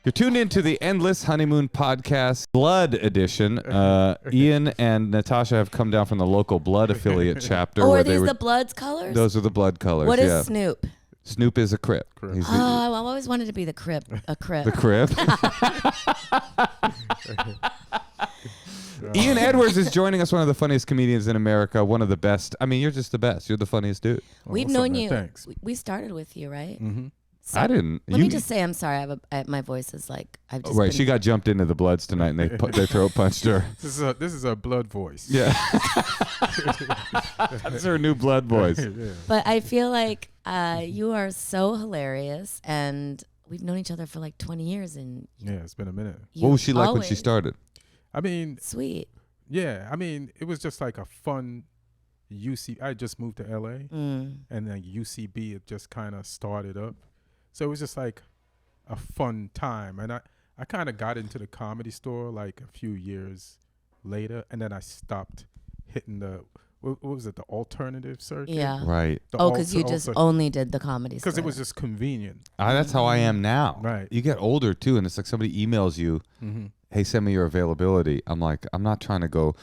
You're tuned into the Endless Honeymoon Podcast Blood Edition. Ian and Natasha have come down from the local Blood affiliate chapter. Oh, are these the Blood's colors? Those are the Blood colors. What is Snoop? Snoop is a Crip. Oh, I've always wanted to be the Crip. A Crip. The Crip. Ian Edwards is joining us, one of the funniest comedians in America, one of the best. I mean, you're just the best. You're the funniest dude. We've known you. Thanks. We started with you, right? Mm-hmm. So I didn't. Let me just say I'm sorry. My voice is like I've just right. She got jumped into the Bloods tonight, and they throat punched her. This is a Blood voice. Yeah. That's her new Blood voice. Yeah. But I feel like you are so hilarious, and we've known each other for like 20 years, and Yeah, it's been a minute. What was she like when she started? I mean, Sweet. yeah, I mean, it was just like a fun I just moved to LA, and then UCB, it just kind of started up. So it was just like a fun time. And I kind of got into the Comedy Store like a few years later, and then I stopped hitting what was it, the alternative circuit? Yeah. Right. Because you just only did the Comedy Store. Because it was just convenient. That's how I am now. Right. You get older, too, and it's like somebody emails you, hey, send me your availability. I'm like, I'm not trying to go.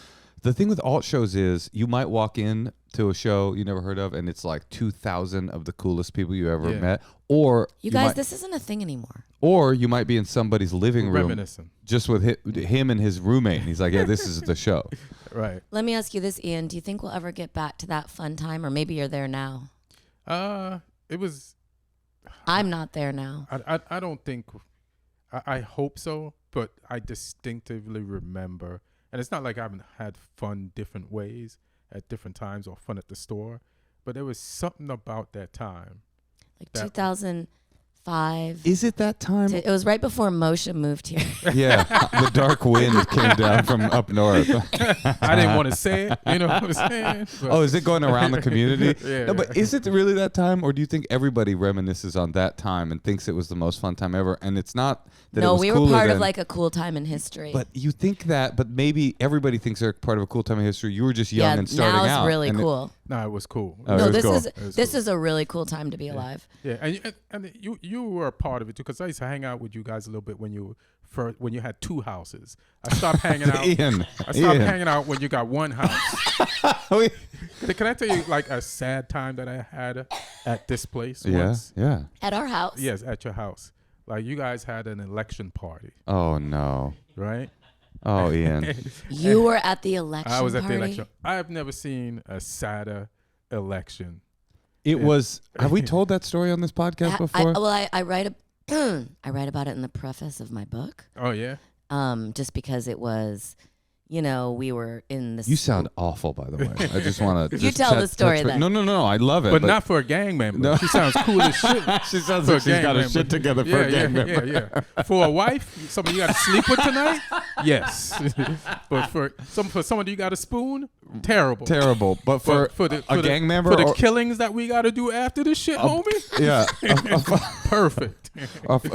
The thing with alt shows is you might walk in to a show you never heard of, and it's like 2,000 of the coolest people you ever met. Or you guys, this isn't a thing anymore. Or you might be in somebody's living room Reminiscing. just with him and his roommate. And he's like, yeah, this is the show. Right. Let me ask you this, Ian. Do you think we'll ever get back to that fun time? Or maybe you're there now? It was... I'm not there now. I don't think... I hope so, but I distinctively remember... And it's not like I haven't had fun different ways at different times or fun at the store, but there was something about that time. Like 2005. Is it that time? It was right before Moshe moved here. Yeah, the dark wind came down from up north. I didn't want to say it, you know what I'm saying? But is it going around the community? Yeah. No, but is it really that time, or do you think everybody reminisces on that time and thinks it was the most fun time ever? And it's not that it was we were part of like a cool time in history. But you think that, but maybe everybody thinks they're part of a cool time in history. You were just young and starting out. Now it's really cool. No, it was cool. No, this is a really cool time to be alive. Yeah, and you were a part of it too, because I used to hang out with you guys a little bit when you had two houses. I stopped hanging out. Hanging out when you got one house. Can I tell you like a sad time that I had at this place once? Yeah. At our house? Yes, at your house. Like you guys had an election party. Oh no. Right? Oh, Ian. You were at the election party? I was at the election. I have never seen a sadder election. It was. Have we told that story on this podcast before? I write I write about it in the preface of my book. Oh yeah. Just because it was, we were in this. You sound awful, by the way. I just want to. You tell the story then. No. I love it, but not for a gang member. No. She sounds cool as shit. She sounds like she's got her shit together for a gang member. Yeah. For a wife, somebody you got to sleep with tonight. Yes, but for someone you got a spoon, terrible. But for a gang member, for the killings that we got to do after this shit, homie. Yeah, perfect.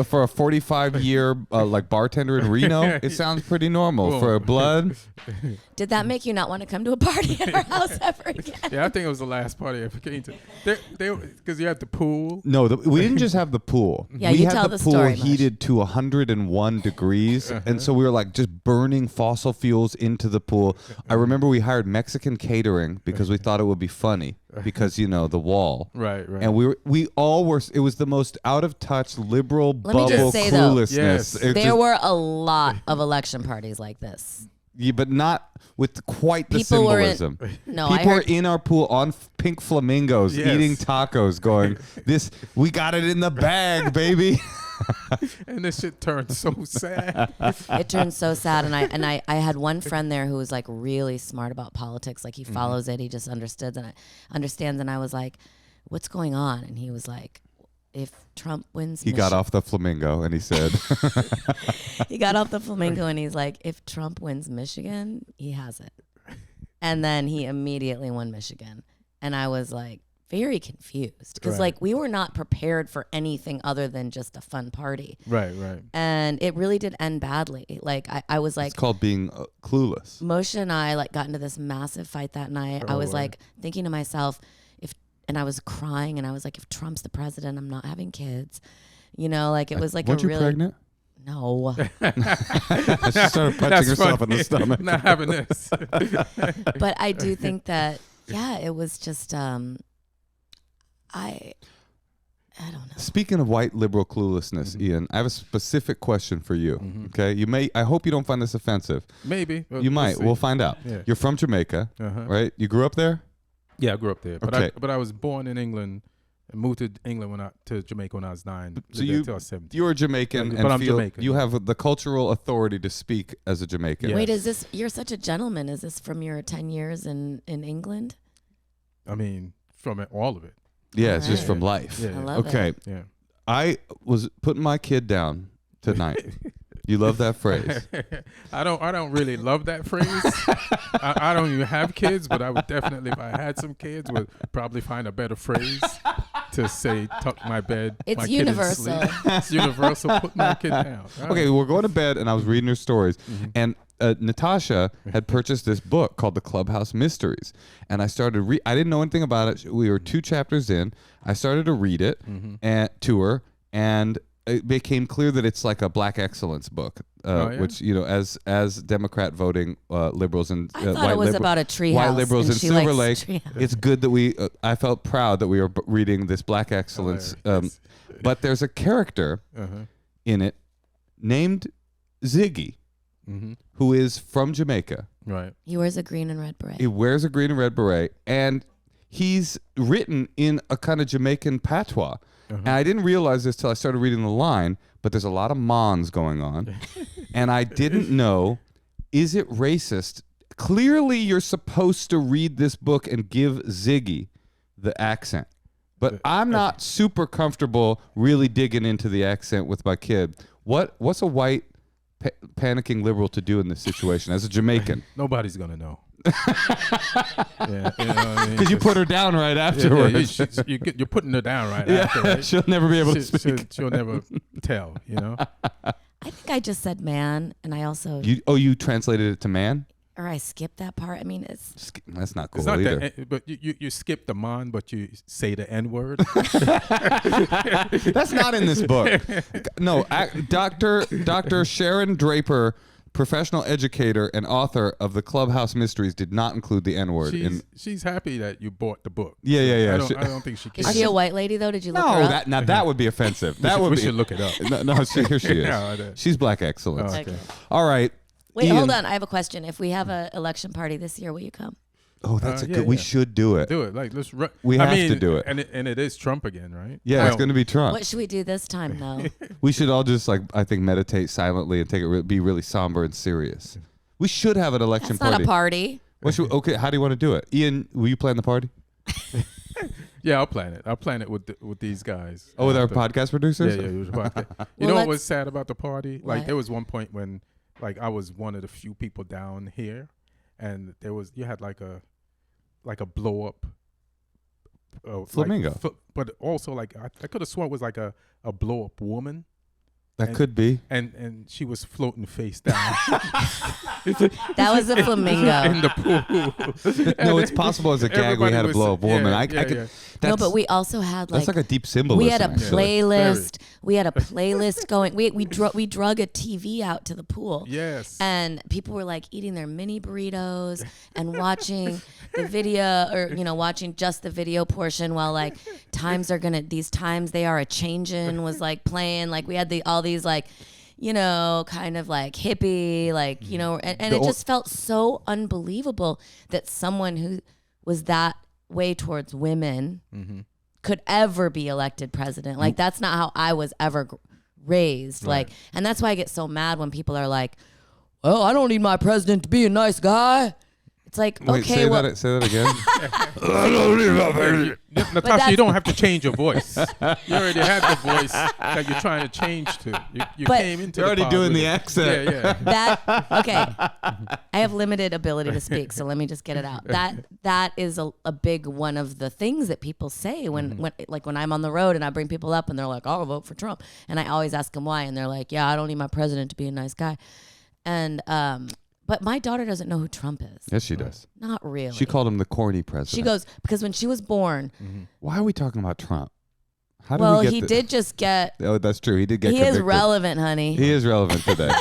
For a 45-year like bartender in Reno, it sounds pretty normal. For Blood. Did that make you not want to come to a party at our house ever again? Yeah, I think it was the last party I ever came to. Because you had the pool. No, we didn't just have the pool. Yeah, we you had tell the the pool story, heated to 101 degrees, and so we were like just burning fossil fuels into the pool. I remember we hired Mexican catering because we thought it would be funny because the wall. Right. And we all were. It was the most out of touch liberal Let me bubble just say, cluelessness. Though, there were a lot of election parties like this. Yeah, but not with quite the People symbolism. People were in our pool on pink flamingos, eating tacos, going, we got it in the bag, baby. And this shit turned so sad. It turned so sad, and I had one friend there who was like really smart about politics. Like he follows it, he just understands, and I was like, "What's going on?" And he was like, "If Trump wins," he got off the flamingo and he said, he got off the flamingo and he's like, "If Trump wins Michigan, he has it." And then he immediately won Michigan, and I was like, very confused because like we were not prepared for anything other than just a fun party. Right. And it really did end badly. Like I was like, it's called being clueless. Moshe and I like got into this massive fight that night. I was like thinking to myself, and I was crying and I was like, if Trump's the president, I'm not having kids. Like it was like weren't you pregnant? No. She started punching herself in the stomach. Not having this. But I do think that, yeah, it was just, I don't know. Speaking of white liberal cluelessness, Ian, I have a specific question for you. Okay, I hope you don't find this offensive. Maybe You might. We'll find out. Yeah. You're from Jamaica, right? You grew up there? Yeah, I grew up there, but Okay. I was born in England and moved to England to Jamaica when I was 9. So lived there till I was 17. you're Jamaican, But and I'm feel Jamaican. you have the cultural authority to speak as a Jamaican. Yeah. Wait, is this, you're such a gentleman. Is this from your 10 years in England? I mean, from all of it. Yeah, it's just Right. from life. Yeah. I love Okay, it. Yeah. I was putting my kid down tonight. You love that phrase. I don't really love that phrase. I don't even have kids, but I would definitely, if I had some kids, would probably find a better phrase to say, tuck my bed. It's my universal. Kid is asleep. It's universal. Put my kid down. All Okay, right. we're going to bed, and I was reading her stories, and Natasha had purchased this book called The Clubhouse Mysteries, and I started. I didn't know anything about it. We were 2 chapters in. I started to read it to her, and it became clear that it's like a black excellence book, Yeah? which as Democrat voting liberals and I thought it was about a treehouse. white liberals and in she Silver likes Lake. treehouse. It's good that we. I felt proud that we were reading this black excellence. Hilarious. But there's a character in it named Ziggy, who is from Jamaica. Right. He wears a green and red beret. He wears a green and red beret, and he's written in a kind of Jamaican patois. And I didn't realize this till I started reading the line, but there's a lot of mons going on. And I didn't know, is it racist? Clearly, you're supposed to read this book and give Ziggy the accent. But I'm not super comfortable really digging into the accent with my kid. What's a white panicking liberal to do in this situation as a Jamaican? Nobody's gonna know. Yeah, you know what I mean? Because you put her down right afterwards. You're putting her down right after. Right? She'll never be able to speak. She'll never tell. You know. I think I just said man, and I also, You translated it to man? or I skipped that part. I mean, it's That's not cool It's not either. that, but you skip the mon, but you say the N word. That's not in this book. No, Dr. Sharon Draper, professional educator and author of The Clubhouse Mysteries, did not include the N-word. She's happy that you bought the book. Yeah. I don't think she cares. is she a white lady though? Did you look her up? That would be offensive. We should look it up. No, here she is. No, She's black excellence. Oh, okay. All right. Wait, Ian. hold on. I have a question. If we have an election party this year, will you come? Oh, that's Yeah, good. We yeah. should do it. Do it. Like let's. We have to do it. And it is Trump again, right? Yeah, it's going to be Trump. What should we do this time though? We should all just I think meditate silently and take it be really somber and serious. We should have an election That's not party. a party. Okay, how do you want to do it? Ian, will you plan the party? Yeah, I'll plan it. I'll plan it with these guys. Oh, with our The- podcast producers? Yeah, with the podcast. You Well, know what let's- was sad about the party? Like What? there was one point when I was one of the few people down here, and you had like a blow up Flamingo. but also I could have sworn it was like a blow up woman. That could be. And she was floating face down That was a flamingo. in the pool. No, it's possible as a gag we Everybody had a was- blow up woman. yeah, I yeah, could. yeah. No, but we also had That's like a deep symbolism. we had a actually. playlist. We had a playlist going. We drug a TV out to the pool. Yes. And people were like eating their mini burritos and watching the video, or watching just the video portion while these times they are a changin' was like playing. Like we had all these kind of like hippie, and it just felt so unbelievable that someone who was that way towards women could ever be elected president. Like that's not how I was ever raised. Right. And that's why I get so mad when people are like, well, I don't need my president to be a nice guy. It's like, Wait, okay, say well, that again. Natasha, that's- you don't have to change your voice. You already have the voice that you're trying to change to. You But- came into You're the already pod doing with the it. accent. Yeah. okay. I have limited ability to speak, so let me just get it out. That is a big one of the things that people say when I'm on the road and I bring people up and they're like, I'll vote for Trump. And I always ask them why. And they're like, yeah, I don't need my president to be a nice guy. And, but my daughter doesn't know who Trump is. Yes, she does. Not really. She called him the corny president. She goes, because when she was born, Why are we talking about Trump? How did Well, we get he did just get. Oh, that's true. He did get He convicted. is relevant, honey. He is relevant today.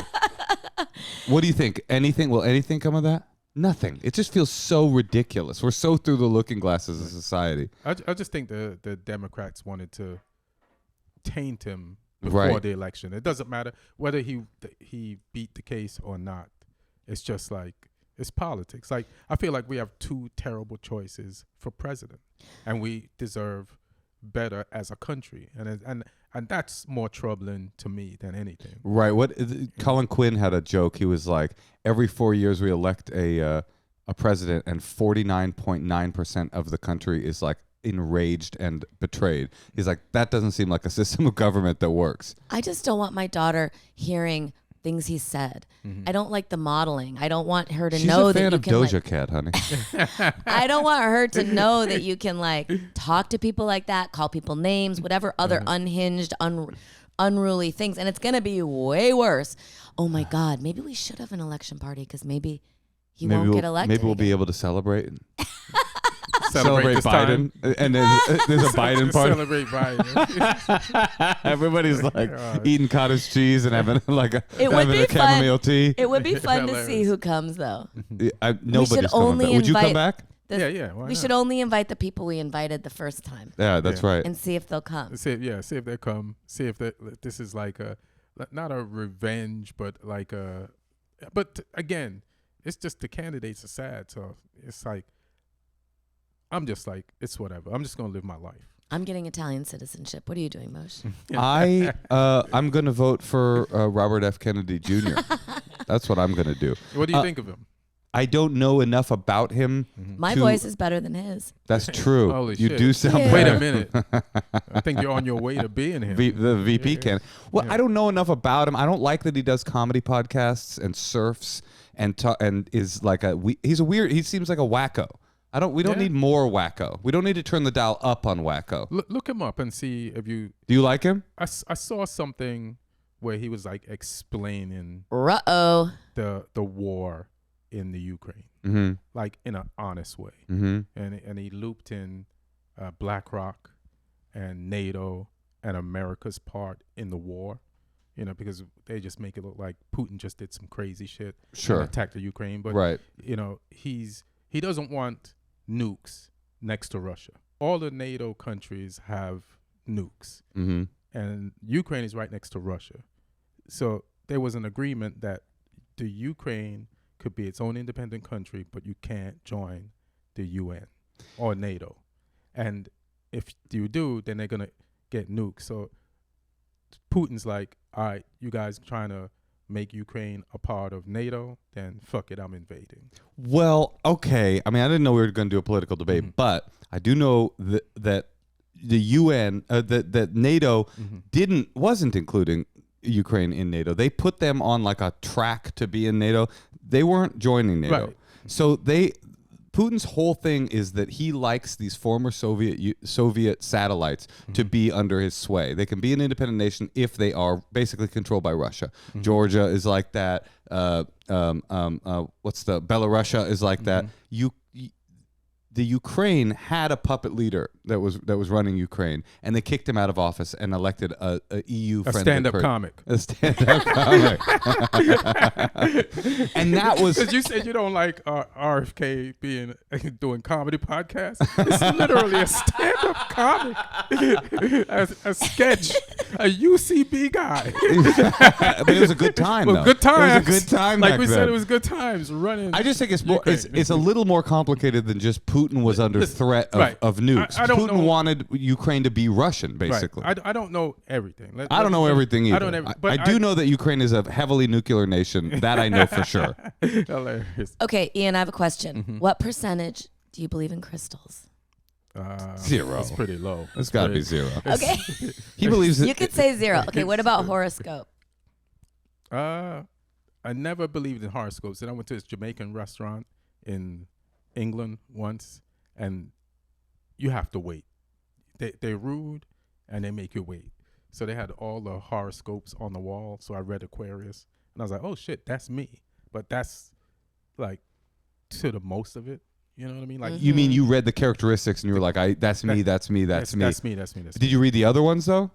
What do you think? Will anything come of that? Nothing. It just feels so ridiculous. We're so through the looking glass as a society. I just think the Democrats wanted to taint him before the election. It doesn't matter whether he beat the case or not. It's just like, it's politics. Like, I feel like we have two terrible choices for president, and we deserve better as a country, and that's more troubling to me than anything. Right. Colin Quinn had a joke. He was like, every 4 years we elect a president, and 49.9% of the country is like enraged and betrayed. He's like, that doesn't seem like a system of government that works. I just don't want my daughter hearing things he said. I don't like the modeling. I don't want her to know that you can. She's a fan of Doja Cat, honey. I don't want her to know that you can like talk to people like that, call people names, whatever other unhinged, unruly things, and it's gonna be way worse. Oh my God, maybe we should have an election party because maybe he won't get elected. Maybe we'll again. be able to celebrate. Celebrate Biden, and there's a Biden party. Celebrate Biden. Everybody's like eating cottage cheese and having like having a fun. chamomile tea. It would be fun to see who comes though. Nobody's coming back. Would you come back? Yeah. We should only invite the people we invited the first time. Yeah, that's right. And see if they'll come. See if they come. See if this is like not a revenge, but like a. But again, it's just the candidates are sad, so it's like. I'm just like, it's whatever. I'm just gonna live my life. I'm getting Italian citizenship. What are you doing, Moshe? I'm gonna vote for Robert F. Kennedy Jr. That's what I'm gonna do. What do you think of him? I don't know enough about him. My voice is better than his. That's true. Holy you shit. do sound better. Wait a minute. I think you're on your way to being him. The VP can. Well, I don't know enough about him. I don't like that he does comedy podcasts and surfs and is like he's a weird. He seems like a wacko. We don't need more wacko. We don't need to turn the dial up on wacko. Look him up and see if you. Do you like him? I saw something where he was like explaining the war in the Ukraine, like in an honest way, and he looped in BlackRock and NATO and America's part in the war, because they just make it look like Putin just did some crazy shit, and attacked the Ukraine, but he doesn't want nukes next to Russia. All the NATO countries have nukes, and Ukraine is right next to Russia. So there was an agreement that the Ukraine could be its own independent country, but you can't join the UN or NATO. And if you do, then they're going to get nukes. So Putin's like, all right, you guys trying to make Ukraine a part of NATO, then fuck it, I'm invading. Well, okay. I mean, I didn't know we were going to do a political debate, but I do know that the UN, that NATO wasn't including Ukraine in NATO. They put them on like a track to be in NATO. They weren't joining NATO. Right. So Putin's whole thing is that he likes these former Soviet satellites to be under his sway. They can be an independent nation if they are basically controlled by Russia. Georgia is like that. Belarusia is like that. The Ukraine had a puppet leader that was running Ukraine, and they kicked him out of office and elected a EU friendly stand-up comic. A stand-up comic. And that was because you said you don't like RFK doing comedy podcasts. It's literally a stand-up comic, a sketch, a UCB guy. But it was a good time. Well, good times. It was a good time. Like we said, it was good times running. I just think it's more. It's a little more complicated than just Putin was under threat of nukes. Putin wanted Ukraine to be Russian, basically. Right. I don't know everything. I don't know everything either. I do know that Ukraine is a heavily nuclear nation. That I know for sure. Hilarious. Okay, Ian, I have a question. What percentage do you believe in crystals? 0. It's pretty low. It's got to be 0. Okay. He believes it. You could say 0. Okay, what about horoscope? I never believed in horoscopes. And I went to this Jamaican restaurant in England once, and you have to wait. They're rude, and they make you wait. So they had all the horoscopes on the wall. So I read Aquarius, and I was like, oh shit, that's me. But that's like to the most of it, You know what I mean? Like You mean you read the characteristics and you were like, that's me. That's me. That's me. Did you read the other ones though?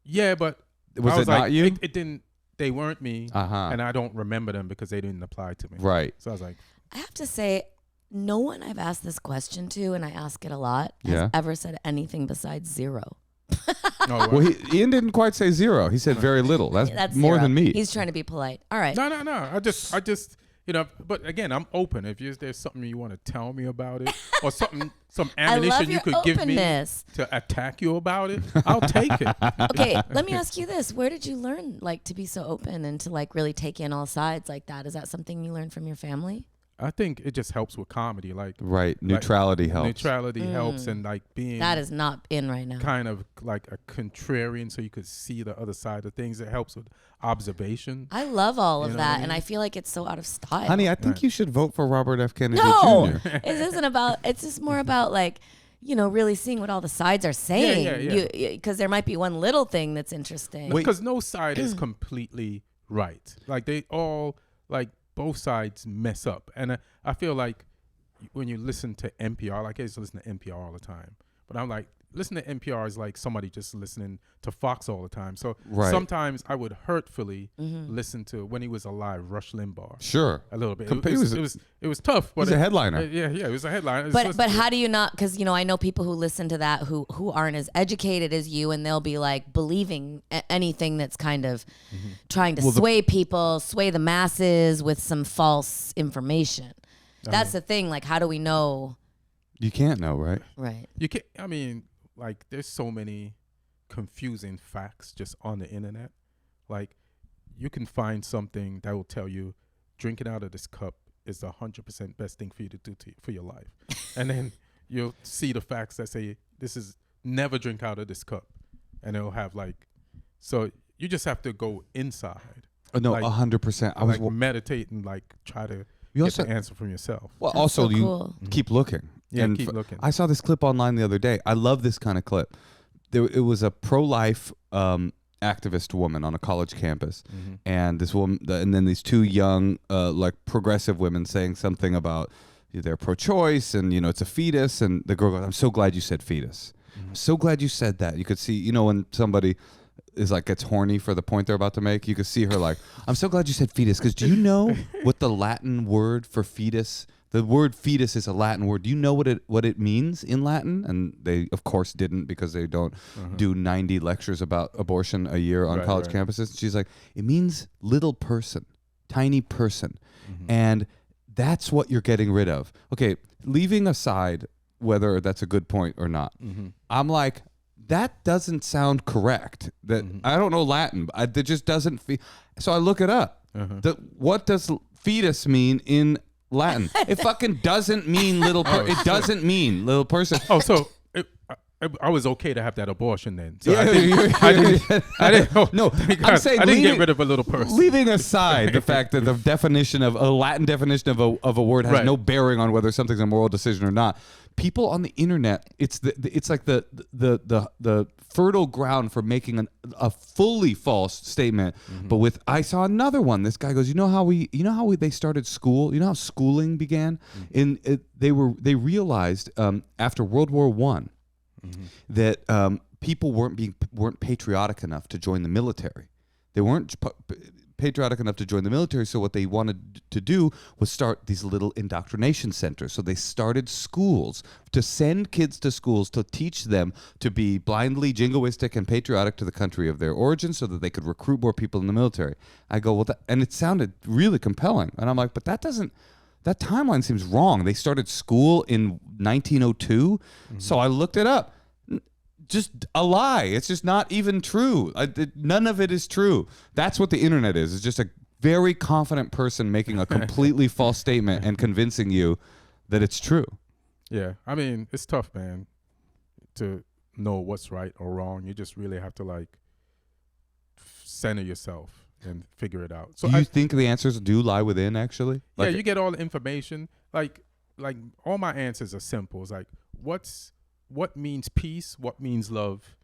Yeah, but Was I it not like, you? It didn't. They weren't me, and I don't remember them because they didn't apply to me. Right. So I was like, I have to say, no one I've asked this question to, and I ask it a lot, has ever said anything besides 0. Well, Ian didn't quite say 0. He said very little. That's more 0. than me. He's trying to be polite. All right. No. I just, you know. But again, I'm open. If there's something you want to tell me about it, or some ammunition you could give me to attack you about it, I'll take it. Okay, let me ask you this: where did you learn to be so open and to really take in all sides like that? Is that something you learned from your family? I think it just helps with comedy, Neutrality helps. Neutrality helps, and being that is not in right now. Kind of like a contrarian, so you could see the other side of things. It helps with observation. I love all of that, and I feel like it's so out of style. Honey, I think you should vote for Robert F. Kennedy No, Jr. it isn't about. It's just more about really seeing what all the sides are saying. Because there might be one little thing that's interesting. Because no side is completely right. They all both sides mess up. And I feel like when you listen to NPR, I used to listen to NPR all the time, but I'm like, listening to NPR is like somebody just listening to Fox all the time. So sometimes I would hurtfully listen to, when he was alive, Rush Limbaugh. Sure. A little bit. It was tough. But he's a headliner. It was a headliner. But how do you not, because, I know people who listen to that who aren't as educated as you, and they'll be believing anything that's kind of trying to sway people, sway the masses with some false information. That's the thing. How do we know? You can't know, right? Right. You can't, there's so many confusing facts just on the internet. You can find something that will tell you drinking out of this cup is the 100% best thing for you to do for your life. And then you'll see the facts that say this is never drink out of this cup. And it'll have so you just have to go inside. No, 100%. I was meditate and try to get the answer from yourself. Well, that's also so cool. You keep looking. Yeah, keep looking. I saw this clip online the other day. I love this kind of clip. It was a pro-life activist woman on a college campus, and this woman, and then these two young, progressive women saying something about they're pro-choice, and it's a fetus, and the girl goes, "I'm so glad you said fetus. I'm so glad you said that." You could see, when somebody is gets horny for the point they're about to make, you could see her "I'm so glad you said fetus, because do you know what the Latin word for fetus?" The word fetus is a Latin word. Do you know what it means in Latin? And they, of course, didn't, because they don't do 90 lectures about abortion a year on college campuses. She's like, it means little person, tiny person. And that's what you're getting rid of. Okay, leaving aside whether that's a good point or not, I'm like, that doesn't sound correct. That I don't know Latin. That just doesn't feel. So I look it up. What does fetus mean in Latin? It fucking doesn't mean little person. It doesn't mean little person. Oh, so I was okay to have that abortion then. So I didn't. No, I'm saying I didn't get rid of a little person. Leaving aside the fact that the definition of a Latin definition of a word has no bearing on whether something's a moral decision or not. People on the internet, it's like the fertile ground for making a fully false statement. But I saw another one. This guy goes, you know how they started school? You know how schooling began? They realized after World War I that people weren't patriotic enough to join the military. They weren't patriotic enough to join the military, so what they wanted to do was start these little indoctrination centers. So they started schools to send kids to schools to teach them to be blindly jingoistic and patriotic to the country of their origin, so that they could recruit more people in the military. I go, well, and it sounded really compelling, and I'm like, but that timeline seems wrong. They started school in 1902, so I looked it up. Just a lie. It's just not even true. None of it is true. That's what the internet is. It's just a very confident person making a completely false statement and convincing you that it's true. Yeah. I mean, it's tough, man, to know what's right or wrong. You just really have to center yourself and figure it out. So do you think the answers do lie within, actually? Yeah, you get all the information. Like all my answers are simple. It's what means peace? What means love?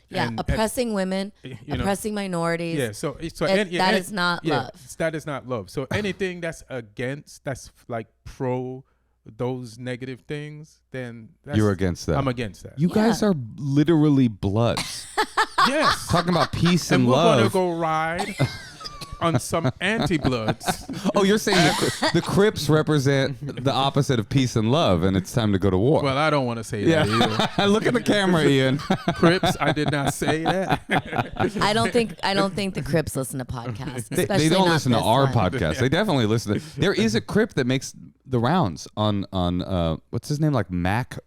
Yeah, oppressing women, oppressing minorities. Yeah, that is not love. That is not love. So anything that's against, that's pro those negative things, then you're against that. I'm against that. You guys are literally bloods. Yes. Talking about peace and we're love. gonna go ride on some anti-bloods. Oh, you're saying the Crips represent the opposite of peace and love, and it's time to go to war. Well, I don't want to say that either. Look at the camera, Ian. Crips, I did not say that. I don't think the Crips listen to podcasts. They don't not listen to this our one. podcast. They definitely listen to. There is a Crip that makes the rounds on what's his name, like Mac.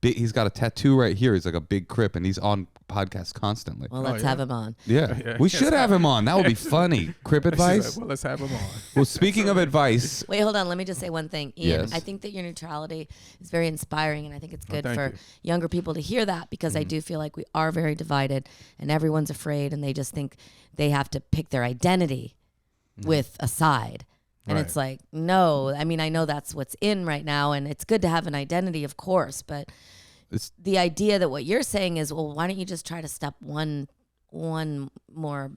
He's got a tattoo right here. He's like a big Crip, and he's on podcasts constantly. Well, let's have him on. Yeah, we should have him on. That would be funny. Crip advice. Well, let's have him on. Well, speaking of advice, Wait, hold on. Let me just say one thing. Ian, Yes. I think that your neutrality is very inspiring, and I think it's good thank for you. younger people to hear that because I do feel like we are very divided, and everyone's afraid, and they just think they have to pick their identity with a side. And Right. it's like, no, I mean, I know that's what's in right now, and it's good to have an identity, of course, but It's- the idea that what you're saying is, well, why don't you just try to step one more,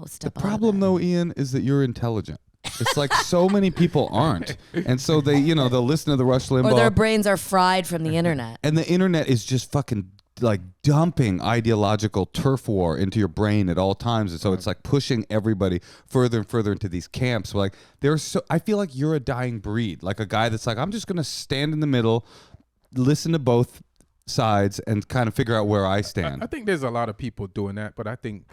step the on problem that? though, Ian, is that you're intelligent. It's like so many people aren't, and so they, they'll listen to the Rush Limbaugh. Or their brains are fried from the internet. And the internet is just fucking like dumping ideological turf war into your brain at all times. And so it's like pushing everybody further and further into these camps. Like I feel like you're a dying breed, like a guy that's like, I'm just going to stand in the middle, listen to both sides and kind of figure out where I stand. I think there's a lot of people doing that, but I think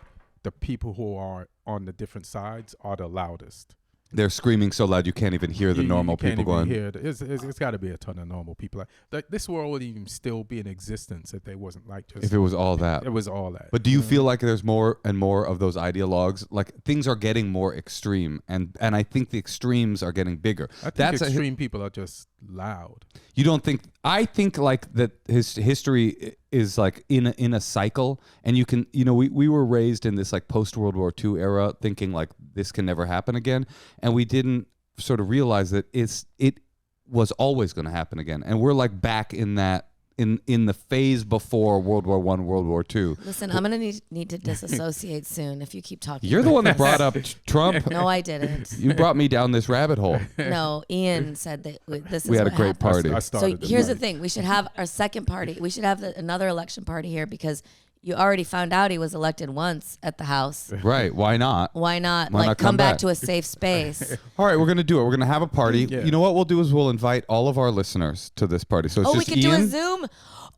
the people who are on the different sides are the loudest. They're screaming so loud you can't even hear the normal you can't people even going. hear it's got to be a ton of normal people. Like this world would even still be in existence if they wasn't like just. If it was all that. It was all that. But do you feel like there's more and more of those ideologues? Like things are getting more extreme, and I think the extremes are getting bigger. I think extreme people are just loud. You don't think? I think like that. His history is like in a cycle, and you can, we were raised in this like post World War II era, thinking like this can never happen again, and we didn't sort of realize that it was always going to happen again, and we're like back in that. In the phase before World War I, World War II. Listen, I'm going to need to disassociate soon if you keep talking. You're the one that brought up Trump. No, I didn't. You brought me down this rabbit hole. No, Ian said that this is We had what a great happened. party. I So started here's the thing. We should have our second party. We should have another election party here because you already found out he was elected once at the House. Right. Why not? Why not Why not come come back? back to a safe space? All right, we're going to do it. We're going to have a party. Yeah. You know what we'll do is we'll invite all of our listeners to this party. So it's We just could Ian. do a Zoom.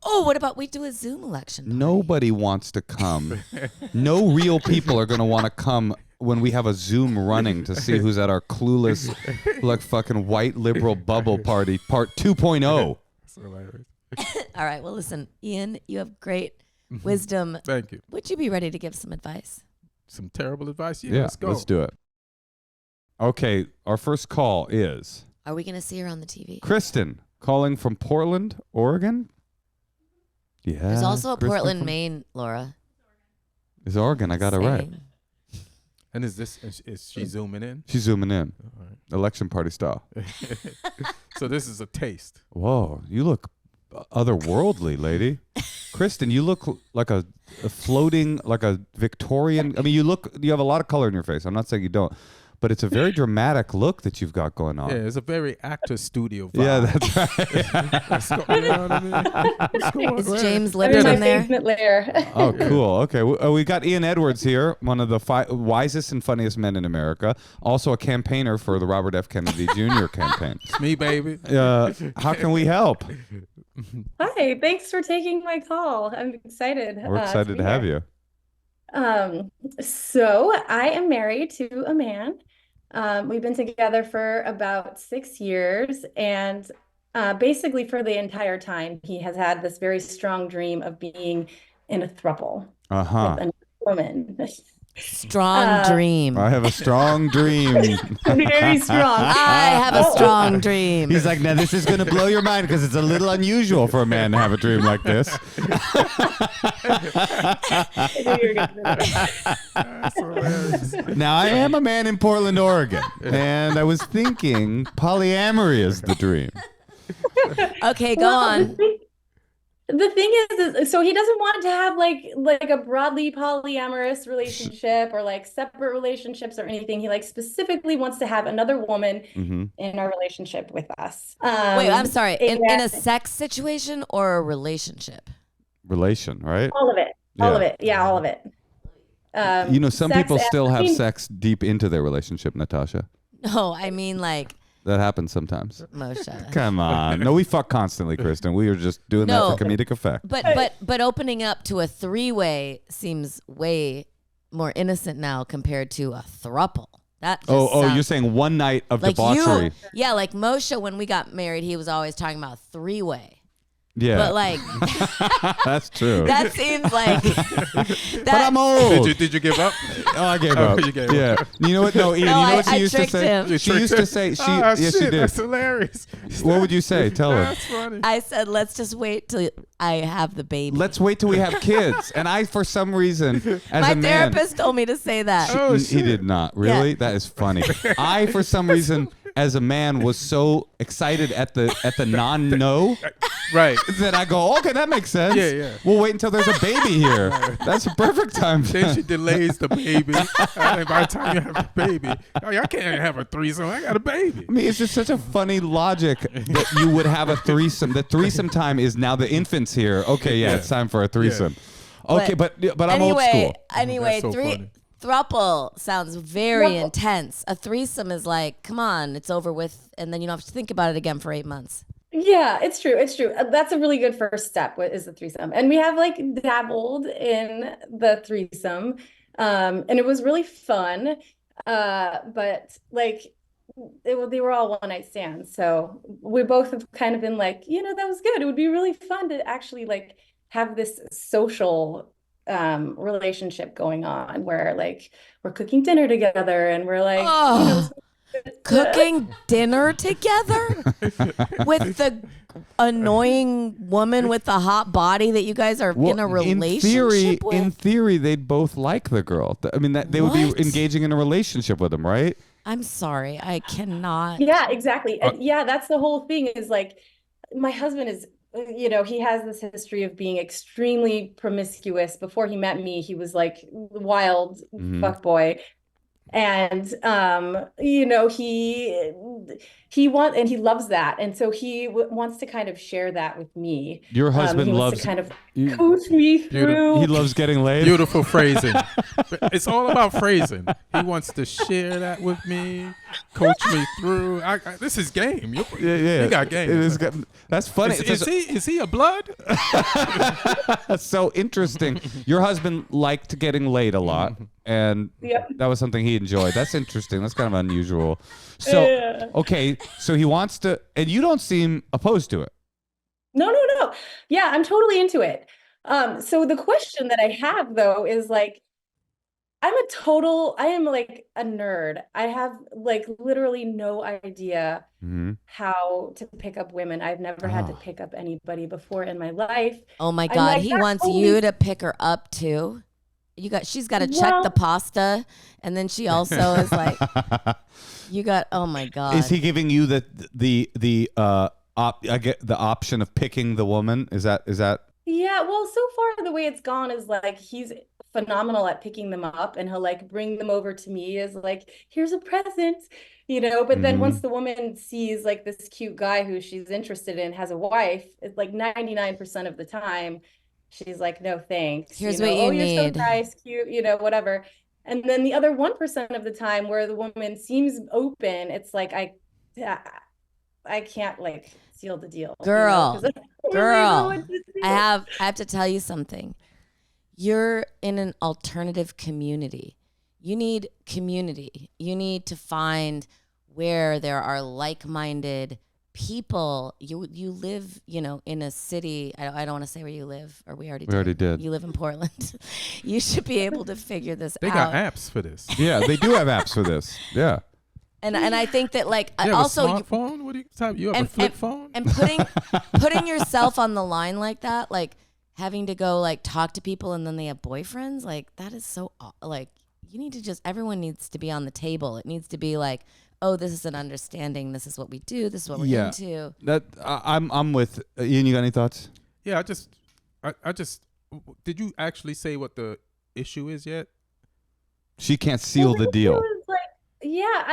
Oh, what about we do a Zoom election party? Nobody wants to come. No real people are going to want to come when we have a Zoom running to see who's at our clueless, like fucking white liberal bubble party, part 2.0. That's hilarious. All right. Well, listen, Ian, you have great wisdom. Thank you. Would you be ready to give some advice? Some terrible advice. Yeah, let's go. Let's do it. Okay, our first call is Are we going to see her on the TV? Kristen calling from Portland, Oregon. Yeah. There's also a Kristen Portland, from- Maine, Laura. It's Oregon. I got it right. Same. And is she zooming in? She's zooming in. All right. Election party style. So this is a taste. Whoa, you look otherworldly, lady. Kristen, you look like a floating, like a Victorian. I mean, you have a lot of color in your face. I'm not saying you don't, but it's a very dramatic look that you've got going on. Yeah, it's a very actor studio vibe. Yeah, that's right. Let's go, you know what I mean? Let's go on. Is James I'm in my Lipton there? basement lair. Oh, cool. Okay, we got Ian Edwards here, one of the wisest and funniest men in America. Also a campaigner for the Robert F. Kennedy Jr. campaign. It's me, baby. How can we help? Hi, thanks for taking my call. I'm excited. We're excited to have you. So I am married to a man. We've been together for about 6 years, and basically for the entire time, he has had this very strong dream of being in a throuple Uh-huh. with another woman. Strong dream. I have a strong dream. Very strong. I have a strong dream. He's like, now this is going to blow your mind because it's a little unusual for a man to have a dream like this. Now, I am a man in Portland, Oregon, and I was thinking polyamory is the dream. Okay, go on. The thing is, so he doesn't want to have like a broadly polyamorous relationship or like separate relationships or anything. He like specifically wants to have another woman in a relationship with us. Wait, I'm sorry. In and a sex situation or a relationship? Relation, right? all of it, all of it, yeah, all of it. Some people still have sex deep into their relationship, Natasha. No, I mean like. That happens sometimes. Moshe. Come on. No, we fuck constantly, Kristen. We are just doing that for comedic effect. But opening up to a three-way seems way more innocent now compared to a throuple. That just you're saying one night of like debauchery. Yeah, like Moshe, when we got married, he was always talking about three-way. Yeah. But like that's true. That seems like but I'm old. Did you give up? Oh, I gave up. You gave up. You know what? No, Ian, you know what she used to say? She used to say she did. That's hilarious. What would you say? Tell her. That's funny. I said, let's just wait till I have the baby. Let's wait till we have kids. And I, for some reason, as my a man, therapist told me to say that. He did not. Really? Yeah. That is funny. I, for some reason, as a man, was so excited at the non-no, right? That I go, okay, that makes sense. Yeah. We'll wait until there's a baby here. That's a perfect time. Then she delays the baby. And by the time you have a baby, I can't have a threesome. I got a baby. I mean, it's just such a funny logic that you would have a threesome. The threesome time is now the infant's here. Okay, yeah, it's time for a threesome. Yeah. Okay, but I'm old school. Anyway, so throuple sounds very intense. A threesome is like, come on, it's over with, and then you don't have to think about it again for 8 months. Yeah, it's true. It's true. That's a really good first step. What is the threesome? And we have like dabbled in the threesome, and it was really fun. But like, they were all one night stands. So we both have kind of been like, that was good. It would be really fun to actually like have this social relationship going on where like we're cooking dinner together and we're like, cooking dinner together with the annoying woman with the hot body that you guys are in a relationship with? In theory, they'd both like the girl. I mean, they would be engaging in a relationship with him, right? I'm sorry. I cannot. Yeah, exactly. Yeah, that's the whole thing is like, my husband is, he has this history of being extremely promiscuous. Before he met me, he was like wild fuckboy. And he loves that, and so he wants to kind of share that with me. Your husband loves to kind of coach me through. He loves getting laid. Beautiful phrasing. It's all about phrasing. He wants to share that with me, coach me through. This is game. You got game. That's funny. Is he a blood? That's so interesting. Your husband liked getting laid a lot. And that was something he enjoyed. That's interesting. That's kind of unusual. So, okay. So he wants to, and you don't seem opposed to it. No. Yeah, I'm totally into it. So the question that I have though is like, I am like a nerd. I have like literally no idea how to pick up women. I've never had to pick up anybody before in my life. Oh my God. Like, he wants you to pick her up too. She's got to check the pasta, and then she also is like, oh my God. Is he giving you the option of picking the woman? Is that? Yeah. Well, so far the way it's gone is like he's phenomenal at picking them up, and he'll like bring them over to me as like, here's a present, But then once the woman sees like this cute guy who she's interested in has a wife, it's like 99% of the time. She's like, no, thanks. Here's what you need. You're so nice, cute, whatever. And then the other 1% of the time where the woman seems open, it's like, I can't like seal the deal. Girl, I have to tell you something. You're in an alternative community. You need community. You need to find where there are like-minded people. You live, in a city. I don't want to say where you live, or we already did. You live in Portland. You should be able to figure this out. They got apps for this. Yeah, they do have apps for this. Yeah. And I think that like you also have a smartphone? What do you type? You have a flip phone? And putting yourself on the line like that, like having to go like talk to people and then they have boyfriends, like that is so like you need to everyone needs to be on the table. It needs to be like, oh, this is an understanding. This is what we do. This is what we're into. That I'm with Ian. You got any thoughts? Yeah, I just did you actually say what the issue is yet? She can't seal the deal. Was like, yeah,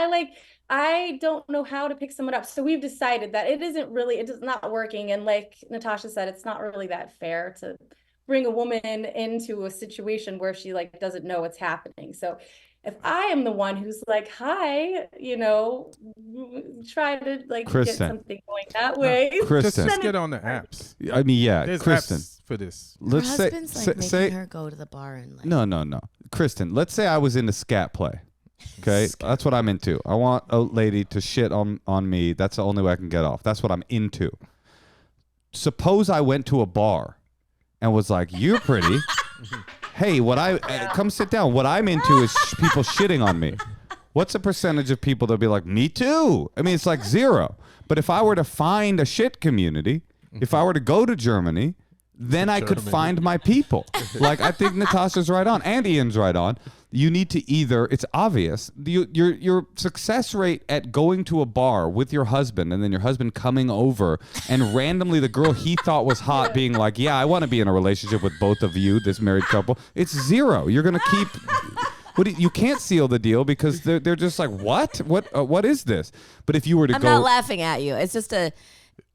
I don't know how to pick someone up. So we've decided that it is not working. And like Natasha said, it's not really that fair to bring a woman into a situation where she like doesn't know what's happening. So if I am the one who's like, hi, try to like Kristen. get something going that way. Kristen. Just get on the apps. I mean, yeah, There's Kristen. apps for this. Her Let's husband's like making her go to the bar and like. No. Kristen, let's say I was into scat play. Okay, that's what I'm into. I want a lady to shit on me. That's the only way I can get off. That's what I'm into. Suppose I went to a bar and was like, "You're pretty." Hey, come sit down. What I'm into is people shitting on me. What's the percentage of people that'll be like, "Me too"? I mean, it's like 0. But if I were to find a shit community, if I were to go to Germany, then I could find my people. Like, I think Natasha's right on, and Ian's right on. You need to it's obvious, your success rate at going to a bar with your husband and then your husband coming over and randomly the girl he thought was hot being like, yeah, I want to be in a relationship with both of you, this married couple. It's 0. You're going to keep... you can't seal the deal because they're just like, what is this? But if you were to I'm not laughing at you. It's just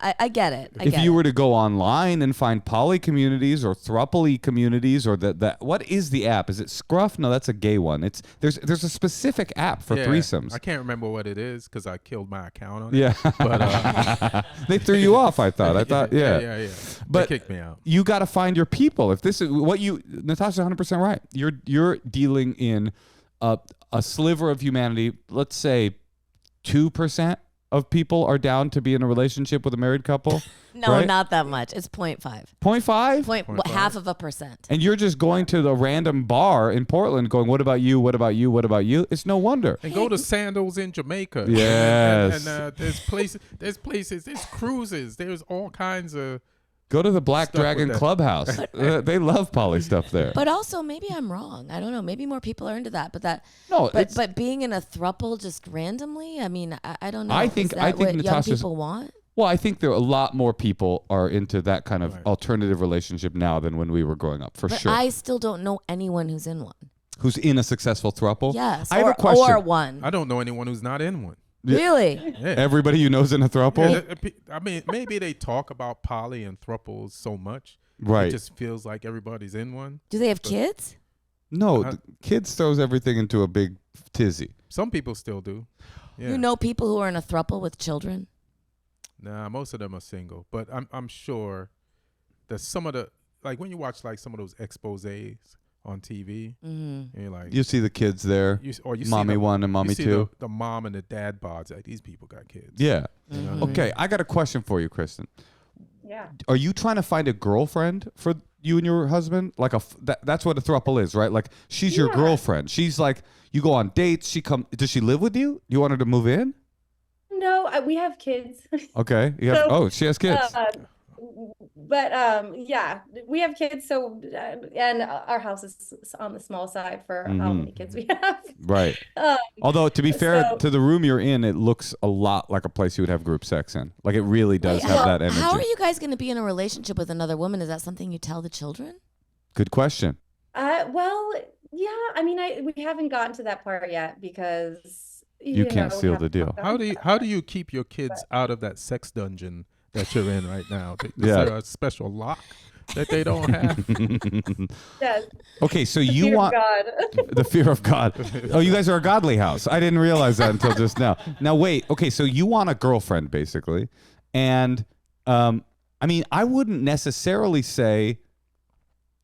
I get it. If you were to go online and find poly communities or throuple communities or what is the app? Is it Scruff? No, that's a gay one. There's a specific app for threesomes. I can't remember what it is because I killed my account on it. Yeah, but they threw you off. I thought. Yeah. But they kicked me out. You got to find your people. If this is what Natasha's 100% right. You're dealing in a sliver of humanity. Let's say 2% of people are down to be in a relationship with a married couple. No, right? Not that much. It's 0.5. 0.5? Half of a percent. And you're just going to the random bar in Portland going, what about you? What about you? What about you? It's no wonder. And go to Sandals in Jamaica. Yes. And there's places, there's cruises, there's all kinds of... Go to the Black Dragon Clubhouse. They love poly stuff there. But also, maybe I'm wrong. I don't know. Maybe more people are into that. But being in a throuple just randomly, I mean, I don't know. I think what Natasha's, young people want? Well, I think there are a lot more people are into that kind of alternative relationship now than when we were growing up, but sure. I still don't know anyone who's in one. Who's in a successful throuple? Yes. I have a question. Or one. I don't know anyone who's not in one. Really? Yeah. Everybody you know's in a throuple? Yeah, I mean, maybe they talk about poly and throuples so much. Right. It just feels like everybody's in one. Do they have kids? No, the kids throws everything into a big tizzy. Some people still do. Yeah. You know people who are in a throuple with children? Nah, most of them are single. But I'm sure that some of the, like when you watch like some of those exposés on TV, and you're like, you see the kids there, you mommy see one and mommy two. The mom and the dad bods. Like, these people got kids. Yeah. Mm-hmm. Okay, I got a question for you, Kristen. Yeah. Are you trying to find a girlfriend for you and your husband? Like that's what a throuple is, right? Like she's your girlfriend. She's like, you go on dates. Does she live with you? You want her to move in? No, we have kids. Okay. She has kids. But yeah, we have kids. So and our house is on the small side for how many kids we have. Right. Although to be fair, to the room you're in, it looks a lot like a place you would have group sex in. Like it really does have that energy. How are you guys going to be in a relationship with another woman? Is that something you tell the children? Good question. Well, yeah. I mean, we haven't gotten to that part yet because you can't seal the deal. How do you keep your kids out of that sex dungeon that you're in right now? Is there a special lock that they don't have? Yes. Okay, so you want the fear of God. Oh, you guys are a godly house. I didn't realize that until just now. Now wait. Okay, so you want a girlfriend basically, and I mean, I wouldn't necessarily say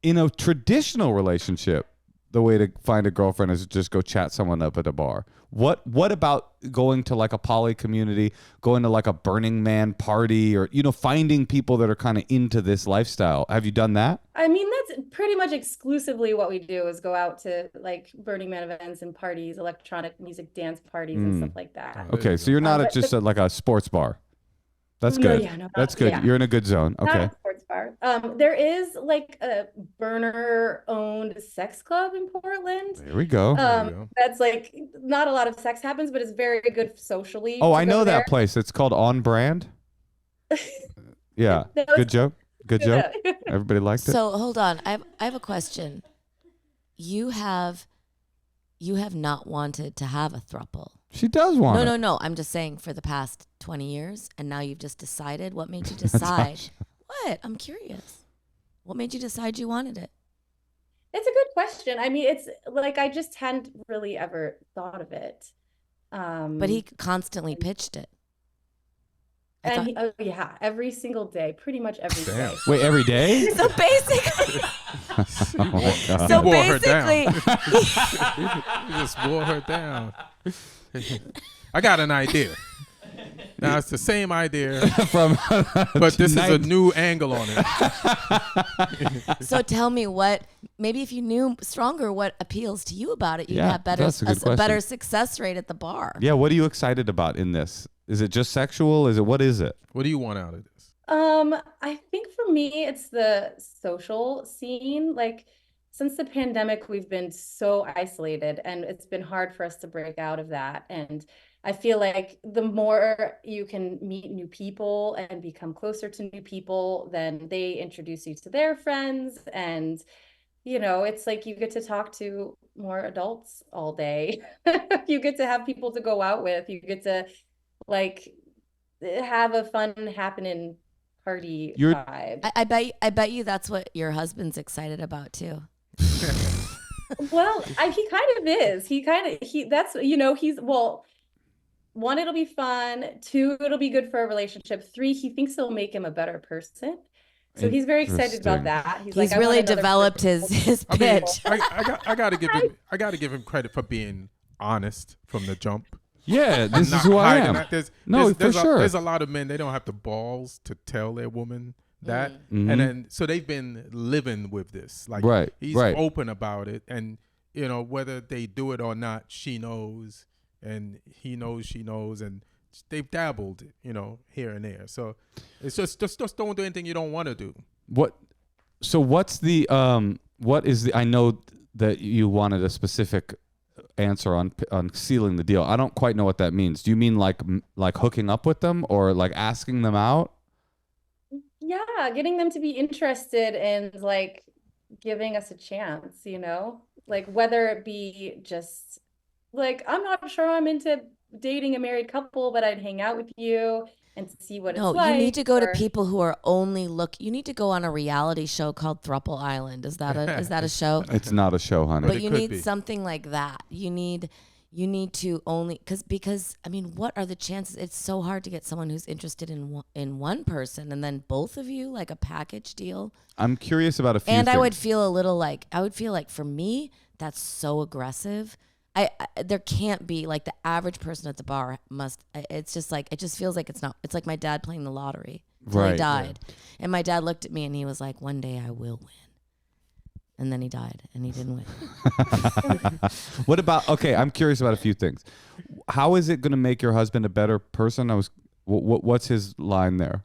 in a traditional relationship the way to find a girlfriend is just go chat someone up at a bar. What about going to like a poly community, going to like a Burning Man party, or finding people that are kind of into this lifestyle? Have you done that? I mean, that's pretty much exclusively what we do is go out to like Burning Man events and parties, electronic music dance parties and stuff like that. Okay, so you're not just at like a sports bar. That's good. That's good. Yeah. You're in a good zone. Okay. Not a sports bar. There is like a burner-owned sex club in Portland. There we go. That's like not a lot of sex happens, but it's very good socially. Oh, I know that place. It's called On Brand. Yeah. Good joke. Good joke. Everybody liked it. So hold on, I have a question. You have not wanted to have a throuple. She does want it. No. I'm just saying for the past 20 years, and now you've just decided. What made you decide? What? I'm curious. What made you decide you wanted it? It's a good question. I mean, it's like I just hadn't really ever thought of it. But he constantly pitched it. Oh yeah, every single day, pretty much every day. Wait, every day? So basically, Oh my God. so Wore her basically, You just wore her down. I got an idea. Now it's the same idea, but this is a new angle on it. so tell me maybe if you knew stronger what appeals to you about it, you'd Yeah, have that's a good a better question. success rate at the bar. Yeah, what are you excited about in this? Is it just sexual? What is it? What do you want out of this? I think for me, it's the social scene. Like, since the pandemic, we've been so isolated, and it's been hard for us to break out of that. And I feel like the more you can meet new people and become closer to new people, then they introduce you to their friends. And, it's like you get to talk to more adults all day. You get to have people to go out with. You get to, like, have a fun happening party vibe. I bet you that's what your husband's excited about too. Well, he kind of is. One, it'll be fun. Two, it'll be good for a relationship. Three, he thinks it'll make him a better person. So he's very excited about that. He's like, really developed his pitch. I gotta give him credit for being honest from the jump. Yeah, this is who I am. For sure. There's a lot of men, they don't have the balls to tell their woman that. Mm-hmm. And then, so they've been living with this. Like, he's open about it. And, whether they do it or not, she knows. And he knows, she knows. And they've dabbled, here and there. So it's just don't do anything you don't want to do. What is the, I know that you wanted a specific answer on sealing the deal. I don't quite know what that means. Do you mean like hooking up with them or like asking them out? Yeah, getting them to be interested in like giving us a chance, like whether it be just like, I'm not sure I'm into dating a married couple, but I'd hang out with you and see what it's like. No, you need to go to people who are only you need to go on a reality show called Throuple Island. Is that a show? It's not a show, honey. But you need something like that. You need to only because I mean, what are the chances? It's so hard to get someone who's interested in one person and then both of you, like a package deal. I'm curious about a few things. I would feel like for me, that's so aggressive. There can't be like the average person at the bar it's just like, it just feels like it's like my dad playing the lottery till he died. Yeah. And my dad looked at me and he was like, one day I will win. And then he died and he didn't win. What about, okay, I'm curious about a few things. How is it going to make your husband a better person? What's his line there?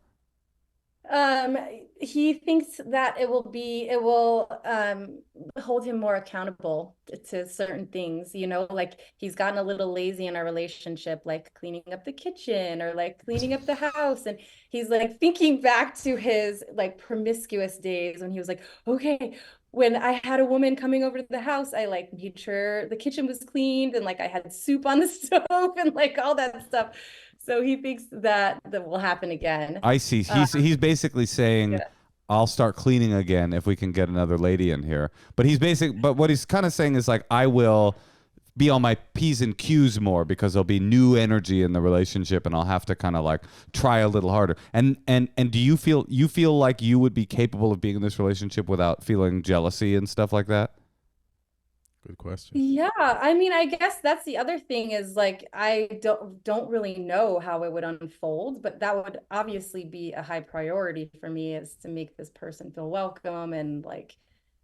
He thinks that it will hold him more accountable to certain things, like he's gotten a little lazy in our relationship, like cleaning up the kitchen or like cleaning up the house. And he's like thinking back to his like promiscuous days when he was like, okay, when I had a woman coming over to the house, I like made sure the kitchen was cleaned and like I had soup on the stove and like all that stuff. So he thinks that will happen again. I see. He's basically saying, I'll start cleaning again if we can get another lady in here. But what he's kind of saying is like, I will be on my P's and Q's more because there'll be new energy in the relationship and I'll have to kind of like try a little harder. And do you feel like you would be capable of being in this relationship without feeling jealousy and stuff like that? Good question. Yeah, I mean, I guess that's the other thing is like I don't really know how it would unfold, but that would obviously be a high priority for me, is to make this person feel welcome and like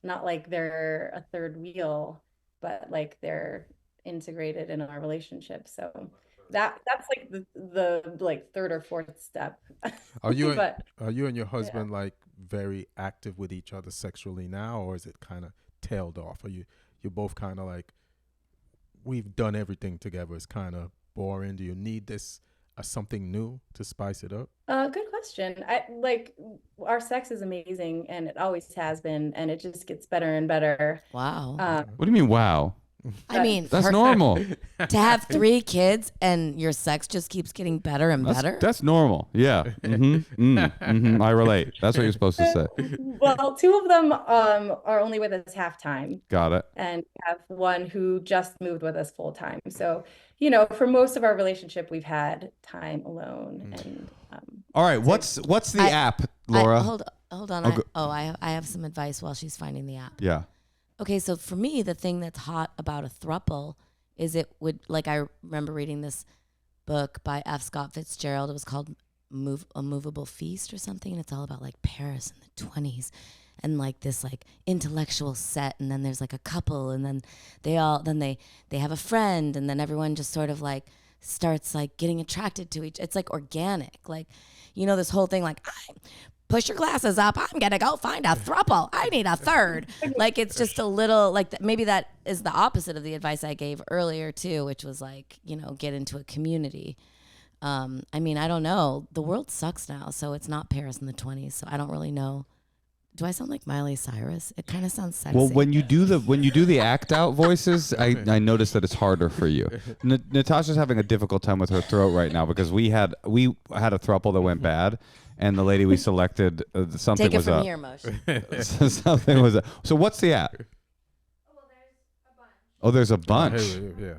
not like they're a third wheel, but like they're integrated in our relationship. So that's like the like third or fourth step. Are you and your husband like very active with each other sexually now, or is it kind of tailed off? You're both kind of like, we've done everything together, it's kind of boring? Do you need this something new to spice it up? Good question. I like our sex is amazing, and it always has been, and it just gets better and better. Wow. What do you mean, wow? I mean, That's normal. to have 3 kids and your sex just keeps getting better and better. That's normal. Yeah. I relate. That's what you're supposed to say. Well, 2 of them are only with us half time. Got it. And we have one who just moved with us full time. So, for most of our relationship, we've had time alone. And all right, what's the app, Laura? Hold on. I have some advice while she's finding the app. Yeah. Okay, so for me, the thing that's hot about a throuple is I remember reading this book by F. Scott Fitzgerald. It was called A Movable Feast or something, and it's all about like Paris in the 20s and like this like intellectual set, and then there's like a couple, and then they have a friend, and then everyone just sort of like starts like getting attracted to each. It's like organic, like this whole thing like push your glasses up. I'm going to go find a throuple. I need a third. Like, it's just a little, like, maybe that is the opposite of the advice I gave earlier, too, which was, like, get into a community. I mean, I don't know. The world sucks now, so it's not Paris in the 20s, so I don't really know. Do I sound like Miley Cyrus? It kind of sounds sexy. Well, when you do the act out voices, I notice that it's harder for you. Natasha's having a difficult time with her throat right now because we had a throuple that went bad. And the lady we selected, something Take it was from up. here, Moshe. Something was up. So what's the app? Oh, there's a bunch. Yeah.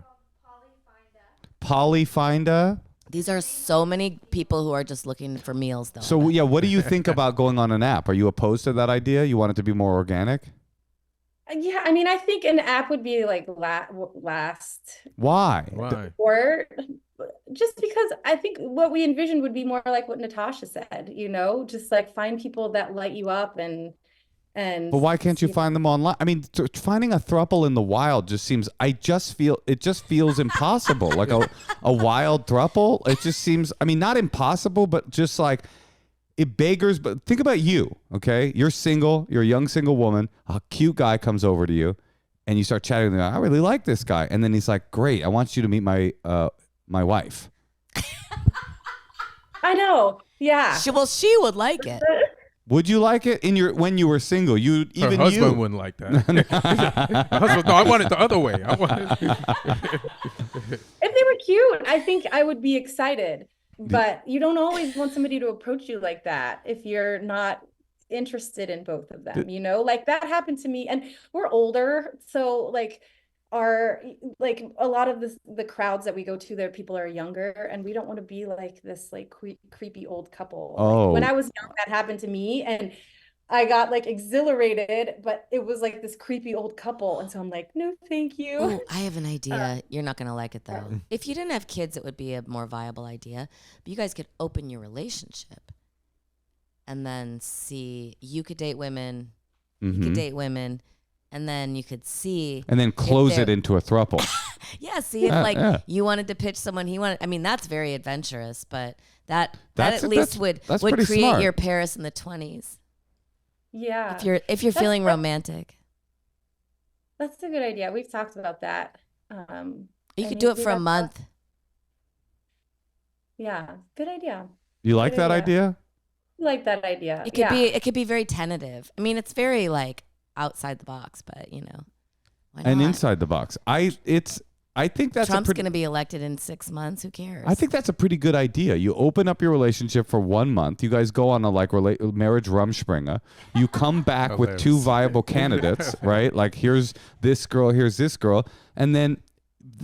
Polyfinda. These are so many people who are just looking for meals, though. So, yeah, what do you think about going on an app? Are you opposed to that idea? You want it to be more organic? Yeah, I mean, I think an app would be like last. Why? Or just because I think what we envisioned would be more like what Natasha said, just like find people that light you up and. But why can't you find them online? I mean, finding a throuple in the wild it just feels impossible. Like a wild throuple, it just seems, I mean, not impossible, but just like it beggars. But think about you, okay? You're single, you're a young single woman, a cute guy comes over to you and you start chatting with him. I really like this guy. And then he's like, great, I want you to meet my wife. I know. Yeah. She would like it. Would you like it when you were single? Her husband wouldn't like that. Her husband, no, I want it the other way. If they were cute, I think I would be excited. But you don't always want somebody to approach you like that if you're not interested in both of them. Like that happened to me, and we're older, so like a lot of the crowds that we go to, there people are younger, and we don't want to be like this like creepy old couple. Oh. Like, when I was young, that happened to me, and I got like exhilarated, but it was like this creepy old couple, and so I'm like, no, thank you. Ooh, I have an idea. You're not gonna like it though. If you didn't have kids, it would be a more viable idea. But you guys could open your relationship, and then see. You could date women. Mm-hmm. You could date women. And then you could see. And then close it into a throuple. Yeah, see if you wanted to pitch someone he wanted. I mean, that's very adventurous, but that at least would create smart. your Paris in the 20s. Yeah. If you're feeling romantic. That's a good idea. We've talked about that. You could do it for a month. Yeah, good idea. You like that idea? I like that idea. It could be very tentative. I mean, it's very like outside the box, but why not? And inside the box. I think that's Trump's going to be elected in 6 months. Who cares? I think that's a pretty good idea. You open up your relationship for 1 month. You guys go on a marriage rumspringa. You come back with 2 viable candidates, right? Like here's this girl, and then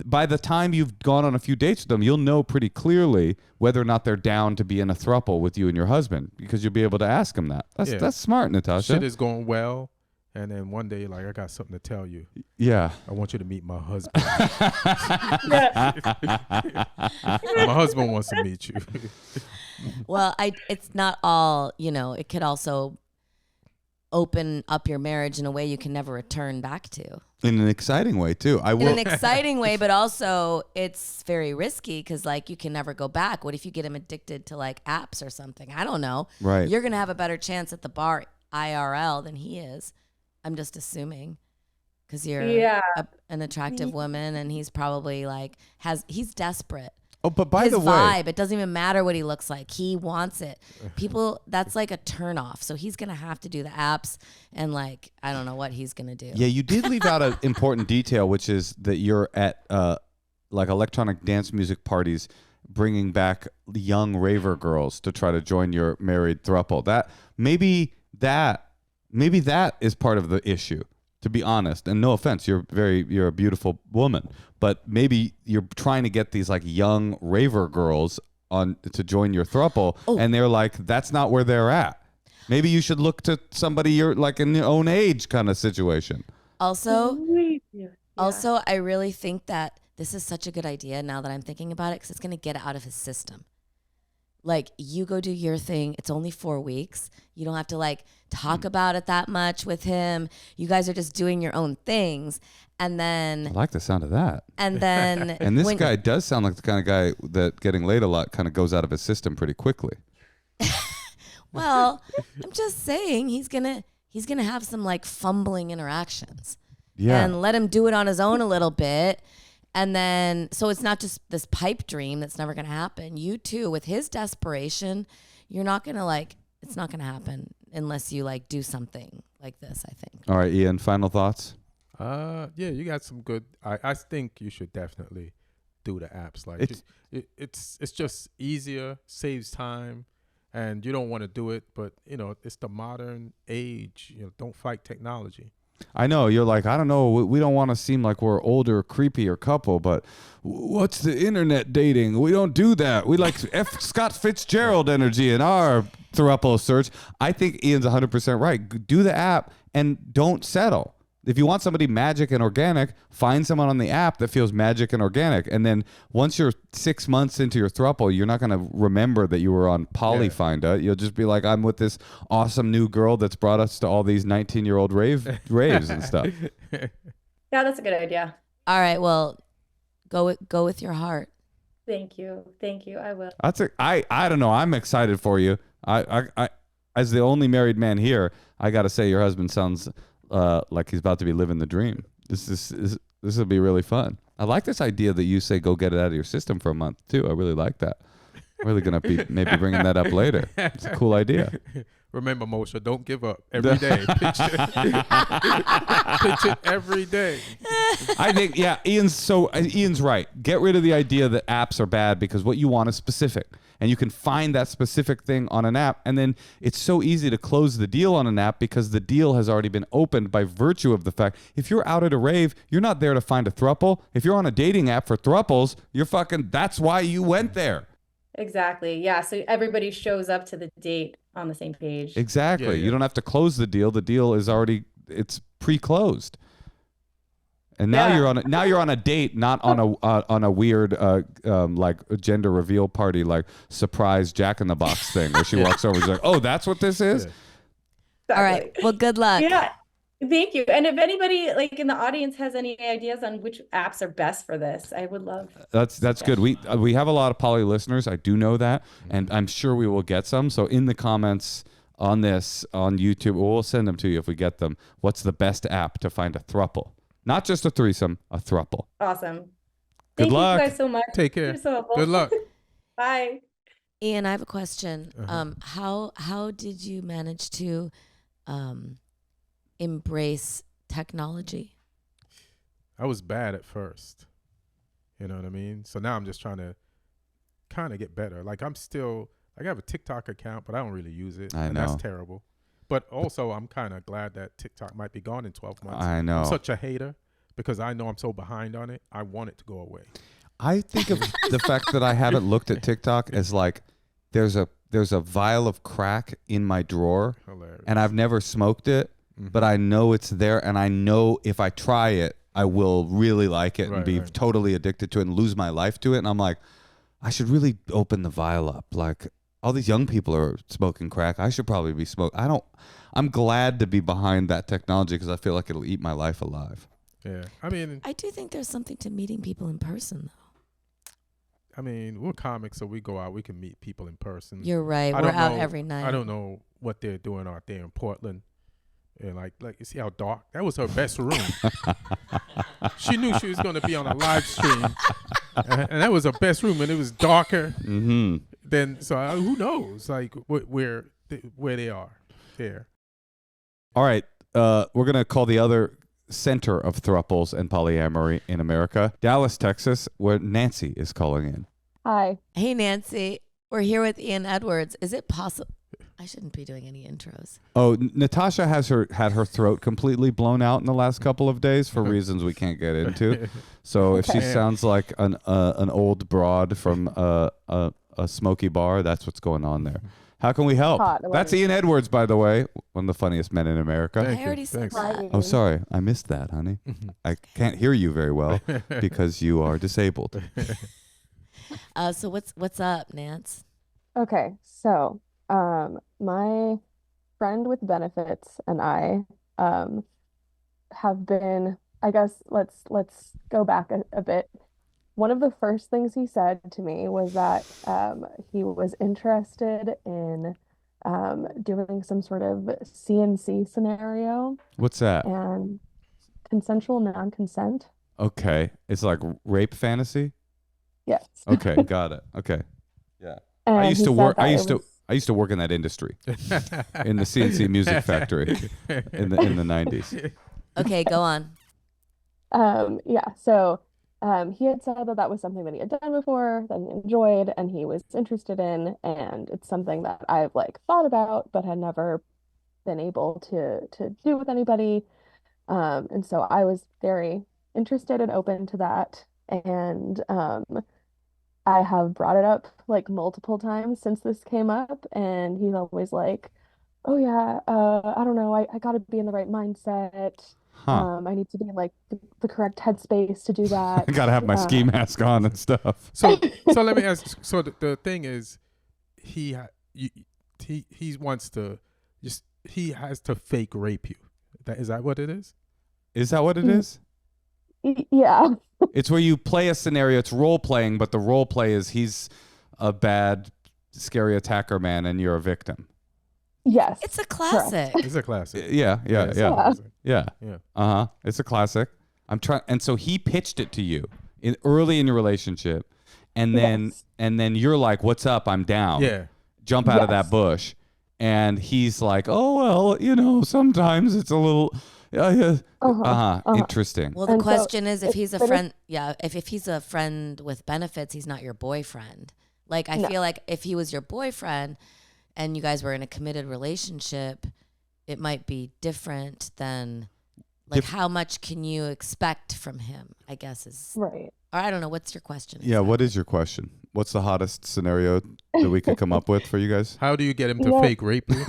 by the time you've gone on a few dates with them, you'll know pretty clearly whether or not they're down to be in a throuple with you and your husband, because you'll be able to ask them that. That's smart, Natasha. Shit is going well. And then one day, like, I got something to tell you. Yeah. I want you to meet my husband. My husband wants to meet you. Well, it's not all, it could also open up your marriage in a way you can never return back to. In an exciting way, too. In an exciting way, but also it's very risky because, like, you can never go back. What if you get him addicted to, like, apps or something? I don't know. Right. You're going to have a better chance at the bar IRL than he is. I'm just assuming because you're an attractive woman, and he's probably like he's desperate. Oh, but by his the way, vibe. It doesn't even matter what he looks like. He wants it. People, that's like a turn off. So he's gonna have to do the apps, and like I don't know what he's gonna do. yeah, you did leave out an important detail, which is that you're at like electronic dance music parties, bringing back young raver girls to try to join your married throuple. Maybe that is part of the issue. To be honest, and no offense, you're a beautiful woman, but maybe you're trying to get these like young raver girls on to join your throuple, and they're like, that's not where they're at. Maybe you should look to somebody you're like in your own age kind of situation. Also, I really think that this is such a good idea now that I'm thinking about it, because it's gonna get it out of his system. Like, you go do your thing. It's only 4 weeks. You don't have to like talk about it that much with him. You guys are just doing your own things. And then I like the sound of that. And then and this guy does sound like the kind of guy that getting laid a lot kind of goes out of his system pretty quickly. Well, I'm just saying he's gonna have some like fumbling interactions. Yeah. And let him do it on his own a little bit. And then, so it's not just this pipe dream that's never going to happen. You too, with his desperation, you're not going to like, it's not going to happen unless you like do something like this, I think. All right, Ian, final thoughts? Yeah, you got some good, I think you should definitely do the apps. Like it's just easier, saves time, and you don't want to do it, but you know, it's the modern age, you know, don't fight technology. I know you're like, I don't know, we don't want to seem like we're older, creepier couple, but what's the internet dating? We don't do that. We like Scott Fitzgerald energy in our throuple search. I think Ian's 100% right. Do the app and don't settle. If you want somebody magic and organic, find someone on the app that feels magic and organic. And then once you're 6 months into your throuple, you're not going to remember that you were on Polyfinda. You'll just be like, I'm with this awesome new girl that's brought us to all these 19-year-old raves and stuff. Yeah, that's a good idea. All right, well, go with your heart. Thank you. I will. I don't know. I'm excited for you. I as the only married man here, I got to say your husband sounds like he's about to be living the dream. This will be really fun. I like this idea that you say go get it out of your system for a month too. I really like that. I'm really gonna be maybe bringing that up later. It's a cool idea. Remember, Moshe, don't give up. Every day, pitch it every day. I think Ian's right. Get rid of the idea that apps are bad, because what you want is specific. And you can find that specific thing on an app. And then it's so easy to close the deal on an app because the deal has already been opened by virtue of the fact, if you're out at a rave, you're not there to find a throuple. If you're on a dating app for throuples, that's why you went there. Exactly. Yeah. So everybody shows up to the date on the same page. Exactly. Yeah. You don't have to close the deal. The deal is it's pre-closed. And now you're on a date, not on a weird like gender reveal party, like surprise Jack in the Box thing where she walks over and she's like, "Oh, that's what this is." Yeah. Exactly. All right. Well, good luck. Yeah. Thank you. And if anybody like in the audience has any ideas on which apps are best for this, I would love. That's good. We have a lot of poly listeners. I do know that, and I'm sure we will get some. So in the comments on this on YouTube, we'll send them to you if we get them. What's the best app to find a throuple? Not just a threesome, a throuple. Awesome. Good luck. Thank you guys so much. Take care. You're so helpful. Good luck. Bye. Ian, I have a question. How did you manage to embrace technology? I was bad at first. You know what I mean? So now I'm just trying to kind of get better. Like I have a TikTok account, but I don't really use it. I know. That's terrible. But also, I'm kind of glad that TikTok might be gone in 12 months. I know. I'm such a hater because I know I'm so behind on it. I want it to go away. I think of the fact that I haven't looked at TikTok as like there's a vial of crack in my drawer. Hilarious. And I've never smoked it, but I know it's there, and I know if I try it, I will really like it and be totally addicted to it and lose my life to it. And I'm like, I should really open the vial up. Like, all these young people are smoking crack. I should probably be smoking. I'm glad to be behind that technology because I feel like it'll eat my life alive. Yeah. I mean, I do think there's something to meeting people in person, though. I mean, we're comics, so we go out. We can meet people in person. You're right. We're out every night. I don't know what they're doing out there in Portland. And like you see how dark? That was her best room. She knew she was going to be on a live stream and that was the best room, and it was darker. Mm-hmm. Then who knows, like where they are there. All right, we're gonna call the other center of throuples and polyamory in America, Dallas, Texas, where Nancy is calling in. Hi. Hey, Nancy. We're here with Ian Edwards. Is it possible? I shouldn't be doing any intros. Oh, Natasha had her throat completely blown out in the last couple of days for reasons we can't get into. So if she sounds like an old broad from a smoky bar, that's what's going on there. How can we help? That's Ian Edwards, by the way, one of the funniest men in America. Thank I you. already said Thanks. that. Oh, sorry. I missed that, honey. I can't hear you very well because you are disabled. So what's up, Nance? Okay, so my friend with benefits and I have been, I guess let's go back a bit. One of the first things he said to me was that he was interested in doing some sort of CNC scenario What's that? and consensual non-consent. Okay. It's like rape fantasy? Yes. Okay, got it. Okay. Yeah. And I used he to said work that I it used to was- I used to work in that industry in the CNC music factory in the 90s. Okay, go on. Yeah, so he had said that that was something that he had done before, that he enjoyed, and he was interested in, and it's something that I've like thought about, but had never been able to do with anybody. And so I was very interested and open to that, and I have brought it up like multiple times since this came up, and he's always like, "Oh yeah, I don't know, I got to be in the right mindset." Huh. I need to be in like the correct headspace to do that. I got to have my ski mask on and stuff. So let me ask. So the thing is, he wants to he has to fake rape you. Is that what it is? Is that what it is? Yeah. It's where you play a scenario. It's role playing, but the role play is he's a bad, scary attacker man, and you're a victim. Yes. It's a classic. It's a classic. Yeah. It's a classic. Yeah. It's a classic. And so he pitched it to you early in your relationship, and then you're like, "What's up? I'm down." Yeah. Jump out of that bush, and he's like, "Oh well, sometimes it's a little." Interesting. Well, the And so question is if he's a but friend, if he's a friend with benefits, he's not your boyfriend. Like, I feel like if he was your boyfriend and you guys were in a committed relationship, it might be different than, like, how much can you expect from him, I guess is. Right. Or I don't know. What's your question? Yeah, what is your question? What's the hottest scenario that we could come up with for you guys? How do you get him to fake rape you?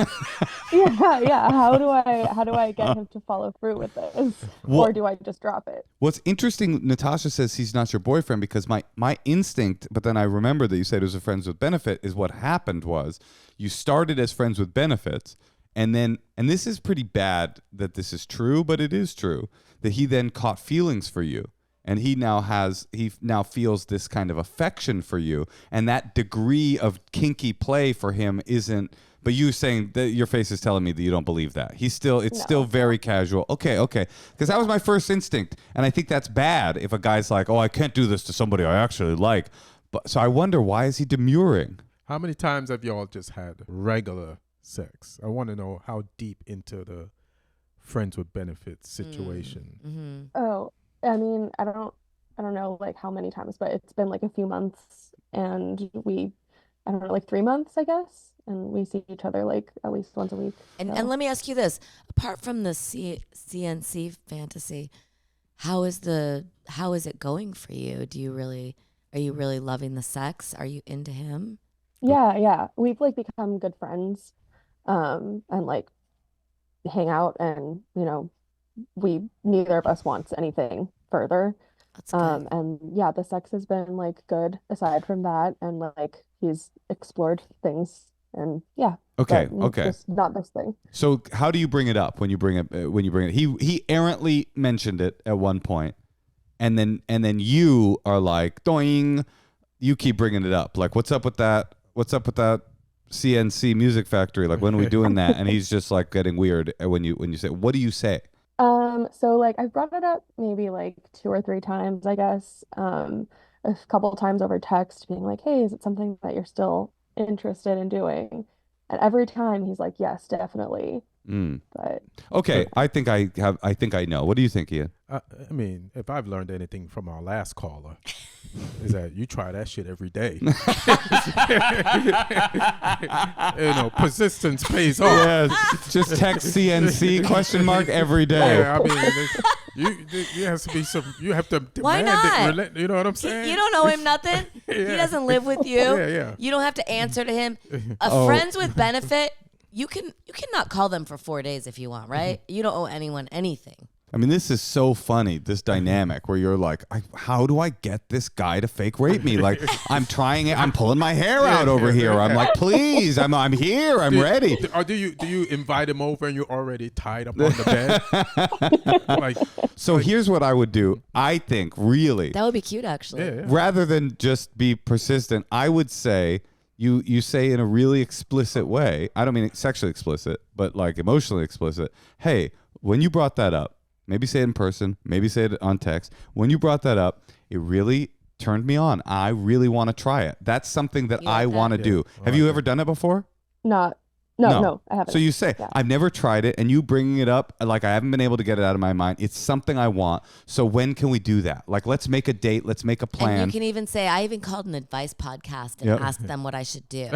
Yeah. How do I get him to follow through with this? Or do I just drop it? What's interesting, Natasha says he's not your boyfriend because my instinct, but then I remember that you said it was a friends with benefit, is what happened was you started as friends with benefits, and this is pretty bad that this is true, but it is true, that he then caught feelings for you. And he now feels this kind of affection for you, and that degree of kinky play for him isn't. But you saying that your face is telling me that you don't believe that. It's still very casual. Okay, because that was my first instinct, and I think that's bad if a guy's like, "Oh, I can't do this to somebody I actually like." But so I wonder, why is he demurring? How many times have y'all just had regular sex? I want to know how deep into the friends with benefits situation. Mm-hmm. Oh, I mean, I don't know like how many times, but it's been like a few months, and I don't know, like 3 months, I guess, and we see each other like at least once a week. And so. let me ask you this: apart from the CNC fantasy, how is it going for you? Are you really loving the sex? Are you into him? Yeah. We've like become good friends, and like hang out, and neither of us wants anything further. That's good. And yeah, the sex has been like good aside from that, and like he's explored things, and yeah. Okay. Just not this thing. So how do you bring it up when you bring it? He errantly mentioned it at one point, and then you are like, doing. You keep bringing it up. Like, what's up with that? What's up with that CNC music factory? Like, when are we doing that? And he's just like getting weird when you say, what do you say? So like I've brought it up maybe like 2 or 3 times, I guess. a couple of times over text being like, hey, is it something that you're still interested in doing? And every time he's like, yes, definitely. But okay, I think I know. What do you think, Ian? I mean, if I've learned anything from our last caller, is that you try that shit every day. Persistence pays off. Yeah, just text CNC question mark every day. Yeah, I mean, you have to be some. You have to demand Why not? it. You know what I'm saying? You don't know him nothing. Yeah. He doesn't live with you. Yeah. You don't have to answer to him. Friends with benefit, you cannot call them for 4 days if you want, right? You don't owe anyone anything. I mean, this is so funny, this dynamic where you're like, how do I get this guy to fake rape me? Like, I'm trying it. I'm pulling my hair out over here. I'm like, please, I'm here. I'm ready. Or do you invite him over and you're already tied up on the bed? So here's what I would do. I think, really. That would be cute, actually. Yeah. Rather than just be persistent, I would say, you say in a really explicit way, I don't mean sexually explicit, but like emotionally explicit, hey, when you brought that up, maybe say it in person, maybe say it on text. When you brought that up, it really turned me on. I really want to try it. That's something that I want to do. Have you ever done it before? No, I haven't. So you say, I've never tried it, and you bringing it up, like I haven't been able to get it out of my mind. It's something I want. So when can we do that? Like, let's make a date. Let's make a plan. And you can even say, I even called an advice podcast and asked them what I should do.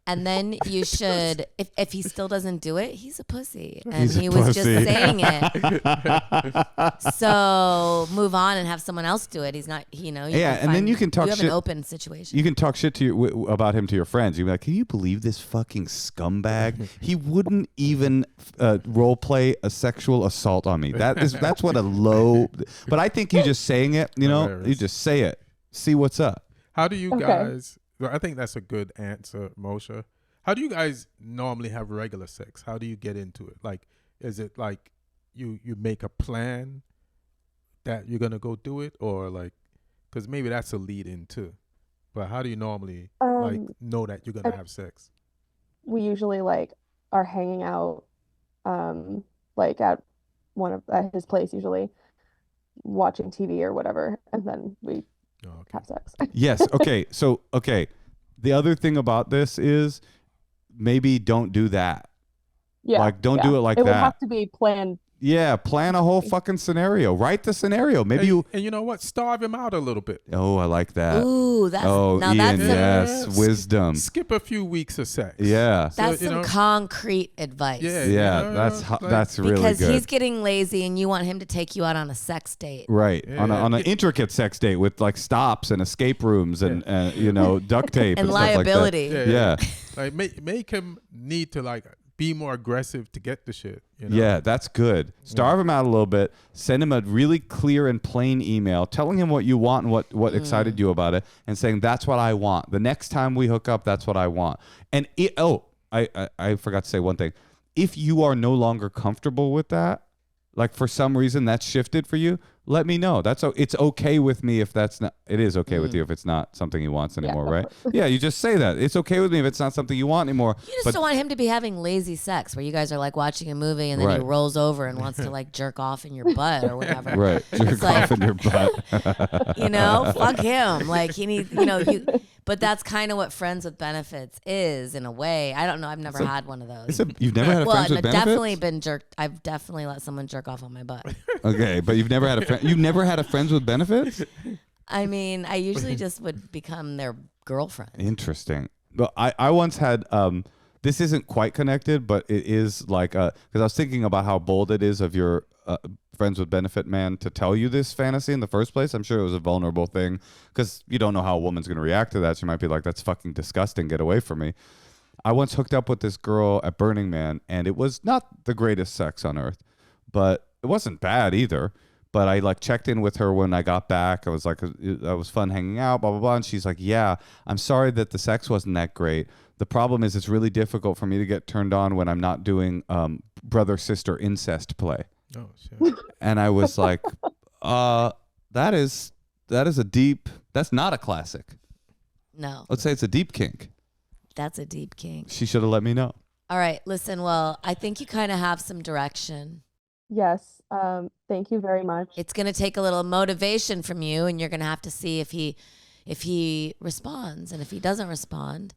And then you should, if he still doesn't do it, he's a pussy. And he was just saying it. So move on and have someone else do it. He's not, and then you can talk shit. You have an open situation. You can talk shit to about him to your friends. You'll be like, can you believe this fucking scumbag? He wouldn't even role play a sexual assault on me. That's what a low. But I think you just saying it, you just say it. See what's up. How do you guys? I think that's a good answer, Moshe. How do you guys normally have regular sex? How do you get into it? Like, is it like you make a plan that you're gonna go do it, or like, because maybe that's a lead in too. But how do you normally know that you're gonna have sex? We usually are hanging out at at his place, usually watching TV or whatever, and then we have sex. Yes. Okay. So the other thing about this is maybe don't do that. Yeah. Like don't do it like that. It would that. have to be planned. Yeah, plan a whole fucking scenario. Write the scenario. Maybe and you know what? Starve him out a little bit. Oh, I like that. Ooh, that's Ian, yes, wisdom. Skip a few weeks of sex. Yeah, that's some concrete advice. Yeah, that's really good. Because he's getting lazy, and you want him to take you out on a sex date. Right, on an intricate sex date with like stops and escape rooms and duct tape and stuff liability. Like that. Yeah. Like make him need to be more aggressive to get the shit. Yeah, that's good. Starve him out a little bit. Send him a really clear and plain email telling him what you want and what excited you about it, and saying that's what I want. The next time we hook up, that's what I want. And I forgot to say one thing. If you are no longer comfortable with that, like for some reason that's shifted for you, let me know. It's okay with me if that's not. It is okay with you if it's not something he wants anymore, right? Yeah, you just say that. It's okay with me if it's not something you want anymore. You just don't want him to be having lazy sex where you guys are watching a movie and then he rolls over and wants to jerk off in your butt or whatever. Right, jerk off in your butt. Fuck him. He needs, But that's kind of what friends with benefits is in a way. I don't know. I've never had one of those. You've never had a friends with benefits? I've definitely been jerked. I've definitely let someone jerk off on my butt. Okay, but you've never had a friend. You've never had a friends with benefits? I mean, I usually just would become their girlfriend. Interesting. Well, I once had. This isn't quite connected, but it is because I was thinking about how bold it is of your friends with benefit man to tell you this fantasy in the first place. I'm sure it was a vulnerable thing because you don't know how a woman's going to react to that. She might be like, that's fucking disgusting. Get away from me. I once hooked up with this girl at Burning Man, and it was not the greatest sex on earth, but it wasn't bad either. But I checked in with her when I got back. I was like, that was fun hanging out, blah, blah, blah. And she's like, yeah, I'm sorry that the sex wasn't that great. The problem is it's really difficult for me to get turned on when I'm not doing brother-sister incest play. Oh, shit. And I was like, that is a deep, that's not a classic. No. Let's say it's a deep kink. That's a deep kink. She should have let me know. All right, listen, well, I think you kind of have some direction. Yes. Thank you very much. It's going to take a little motivation from you, and you're going to have to see if he if he responds. And if he doesn't respond,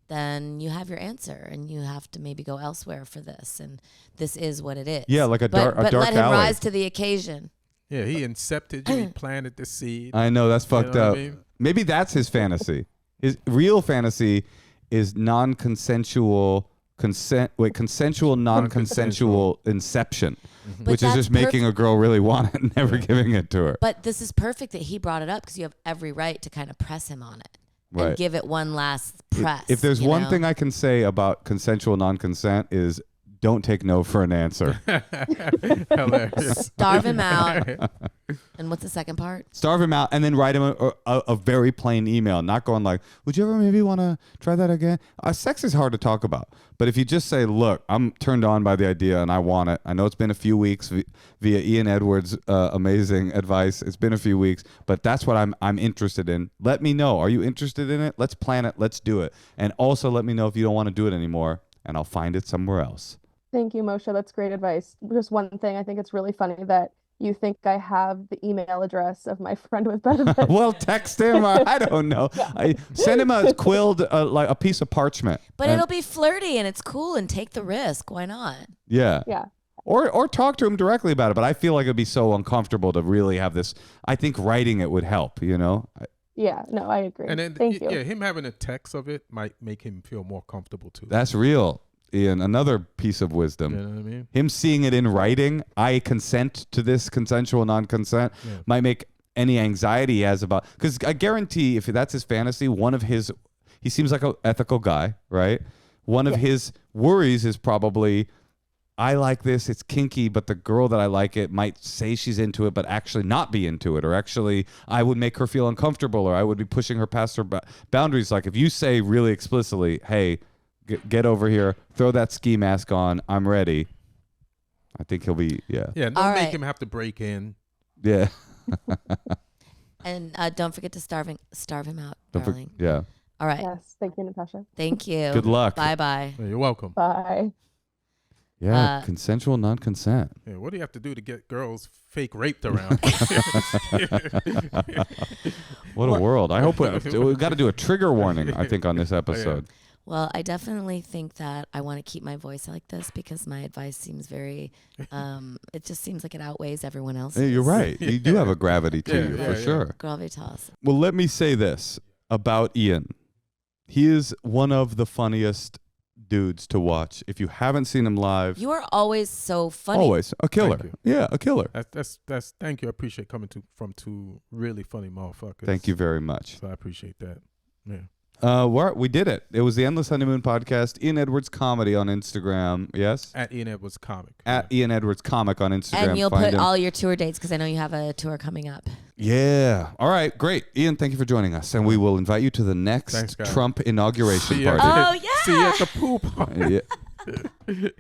then you have your answer and you have to maybe go elsewhere for this. And this is what it is. Yeah, like a dark but let him alley. rise to the occasion. Yeah, he incepted you. He planted the seed. I know, that's fucked up. I mean? Maybe that's his fantasy. His real fantasy is consensual non-consensual inception, which is just making a girl really want it and never giving it to her. But this is perfect that he brought it up because you have every right to kind of press him on it and give it one last press. If there's one thing I can say about consensual non-consent is don't take no for an answer. Hilarious. Starve him out. And what's the second part? Starve him out and then write him a very plain email, not going like, would you ever maybe want to try that again? Sex is hard to talk about. But if you just say, look, I'm turned on by the idea and I want it. I know it's been a few weeks via Ian Edwards' amazing advice. It's been a few weeks, but that's what I'm interested in. Let me know. Are you interested in it? Let's plan it. Let's do it. And also let me know if you don't want to do it anymore and I'll find it somewhere else. Thank you, Moshe. That's great advice. Just one thing, I think it's really funny that you think I have the email address of my friend with benefits. Well, text him. I don't know. Send him a quilled, like a piece of parchment. But it'll be flirty and it's cool and take the risk. Why not? Yeah. Yeah. Or talk to him directly about it. But I feel like it'd be so uncomfortable to really have this. I think writing it would help, you know? Yeah, no, I agree. And then, Thank you. Yeah, him having a text of it might make him feel more comfortable too. That's real, Ian. Another piece of wisdom. You know what I mean? Him seeing it in writing, I consent to this consensual non-consent, might make any anxiety he has about, because I guarantee if that's his fantasy, he seems like an ethical guy, right? One of his worries is probably, I like this, it's kinky, but the girl that I like it might say she's into it, but actually not be into it, or actually I would make her feel uncomfortable, or I would be pushing her past her boundaries. Like if you say really explicitly, hey, get over here, throw that ski mask on, I'm ready, I think he'll be, Yeah, don't All make right. him have to break in. Yeah. And don't forget to starve him out, Don't for- darling. yeah. All right. Yes, thank you, Natasha. Thank you. Good luck. Bye-bye. Yeah, you're welcome. Bye. Yeah, consensual non-consent. Yeah, what do you have to do to get girls fake raped around? What a world. I hope we've got to do a trigger warning, I think, on this episode. Well, I definitely think that I want to keep my voice like this because my advice seems very, it just seems like it outweighs everyone else's. Hey, you're right. You do have a gravity to you, for sure. Gravitas. Well, let me say this about Ian. He is one of the funniest dudes to watch. If you haven't seen him live, You are always so funny. always a killer. Thank Yeah, a killer. That's thank you. I appreciate coming from two really funny motherfuckers. Thank you very much. So I appreciate that. Yeah. We did it. It was the Endless Honeymoon Podcast. Ian Edwards Comedy on Instagram. Yes? At Ian Edwards Comic. At Ian Edwards Comic on Instagram. And you'll Find put him. all your tour dates because I know you have a tour coming up. Yeah. All right. Great. Ian, thank you for joining us. And we will invite you to the next Thanks, guys. Trump inauguration See ya. party. Oh, yeah. See you at the pool party. Yeah.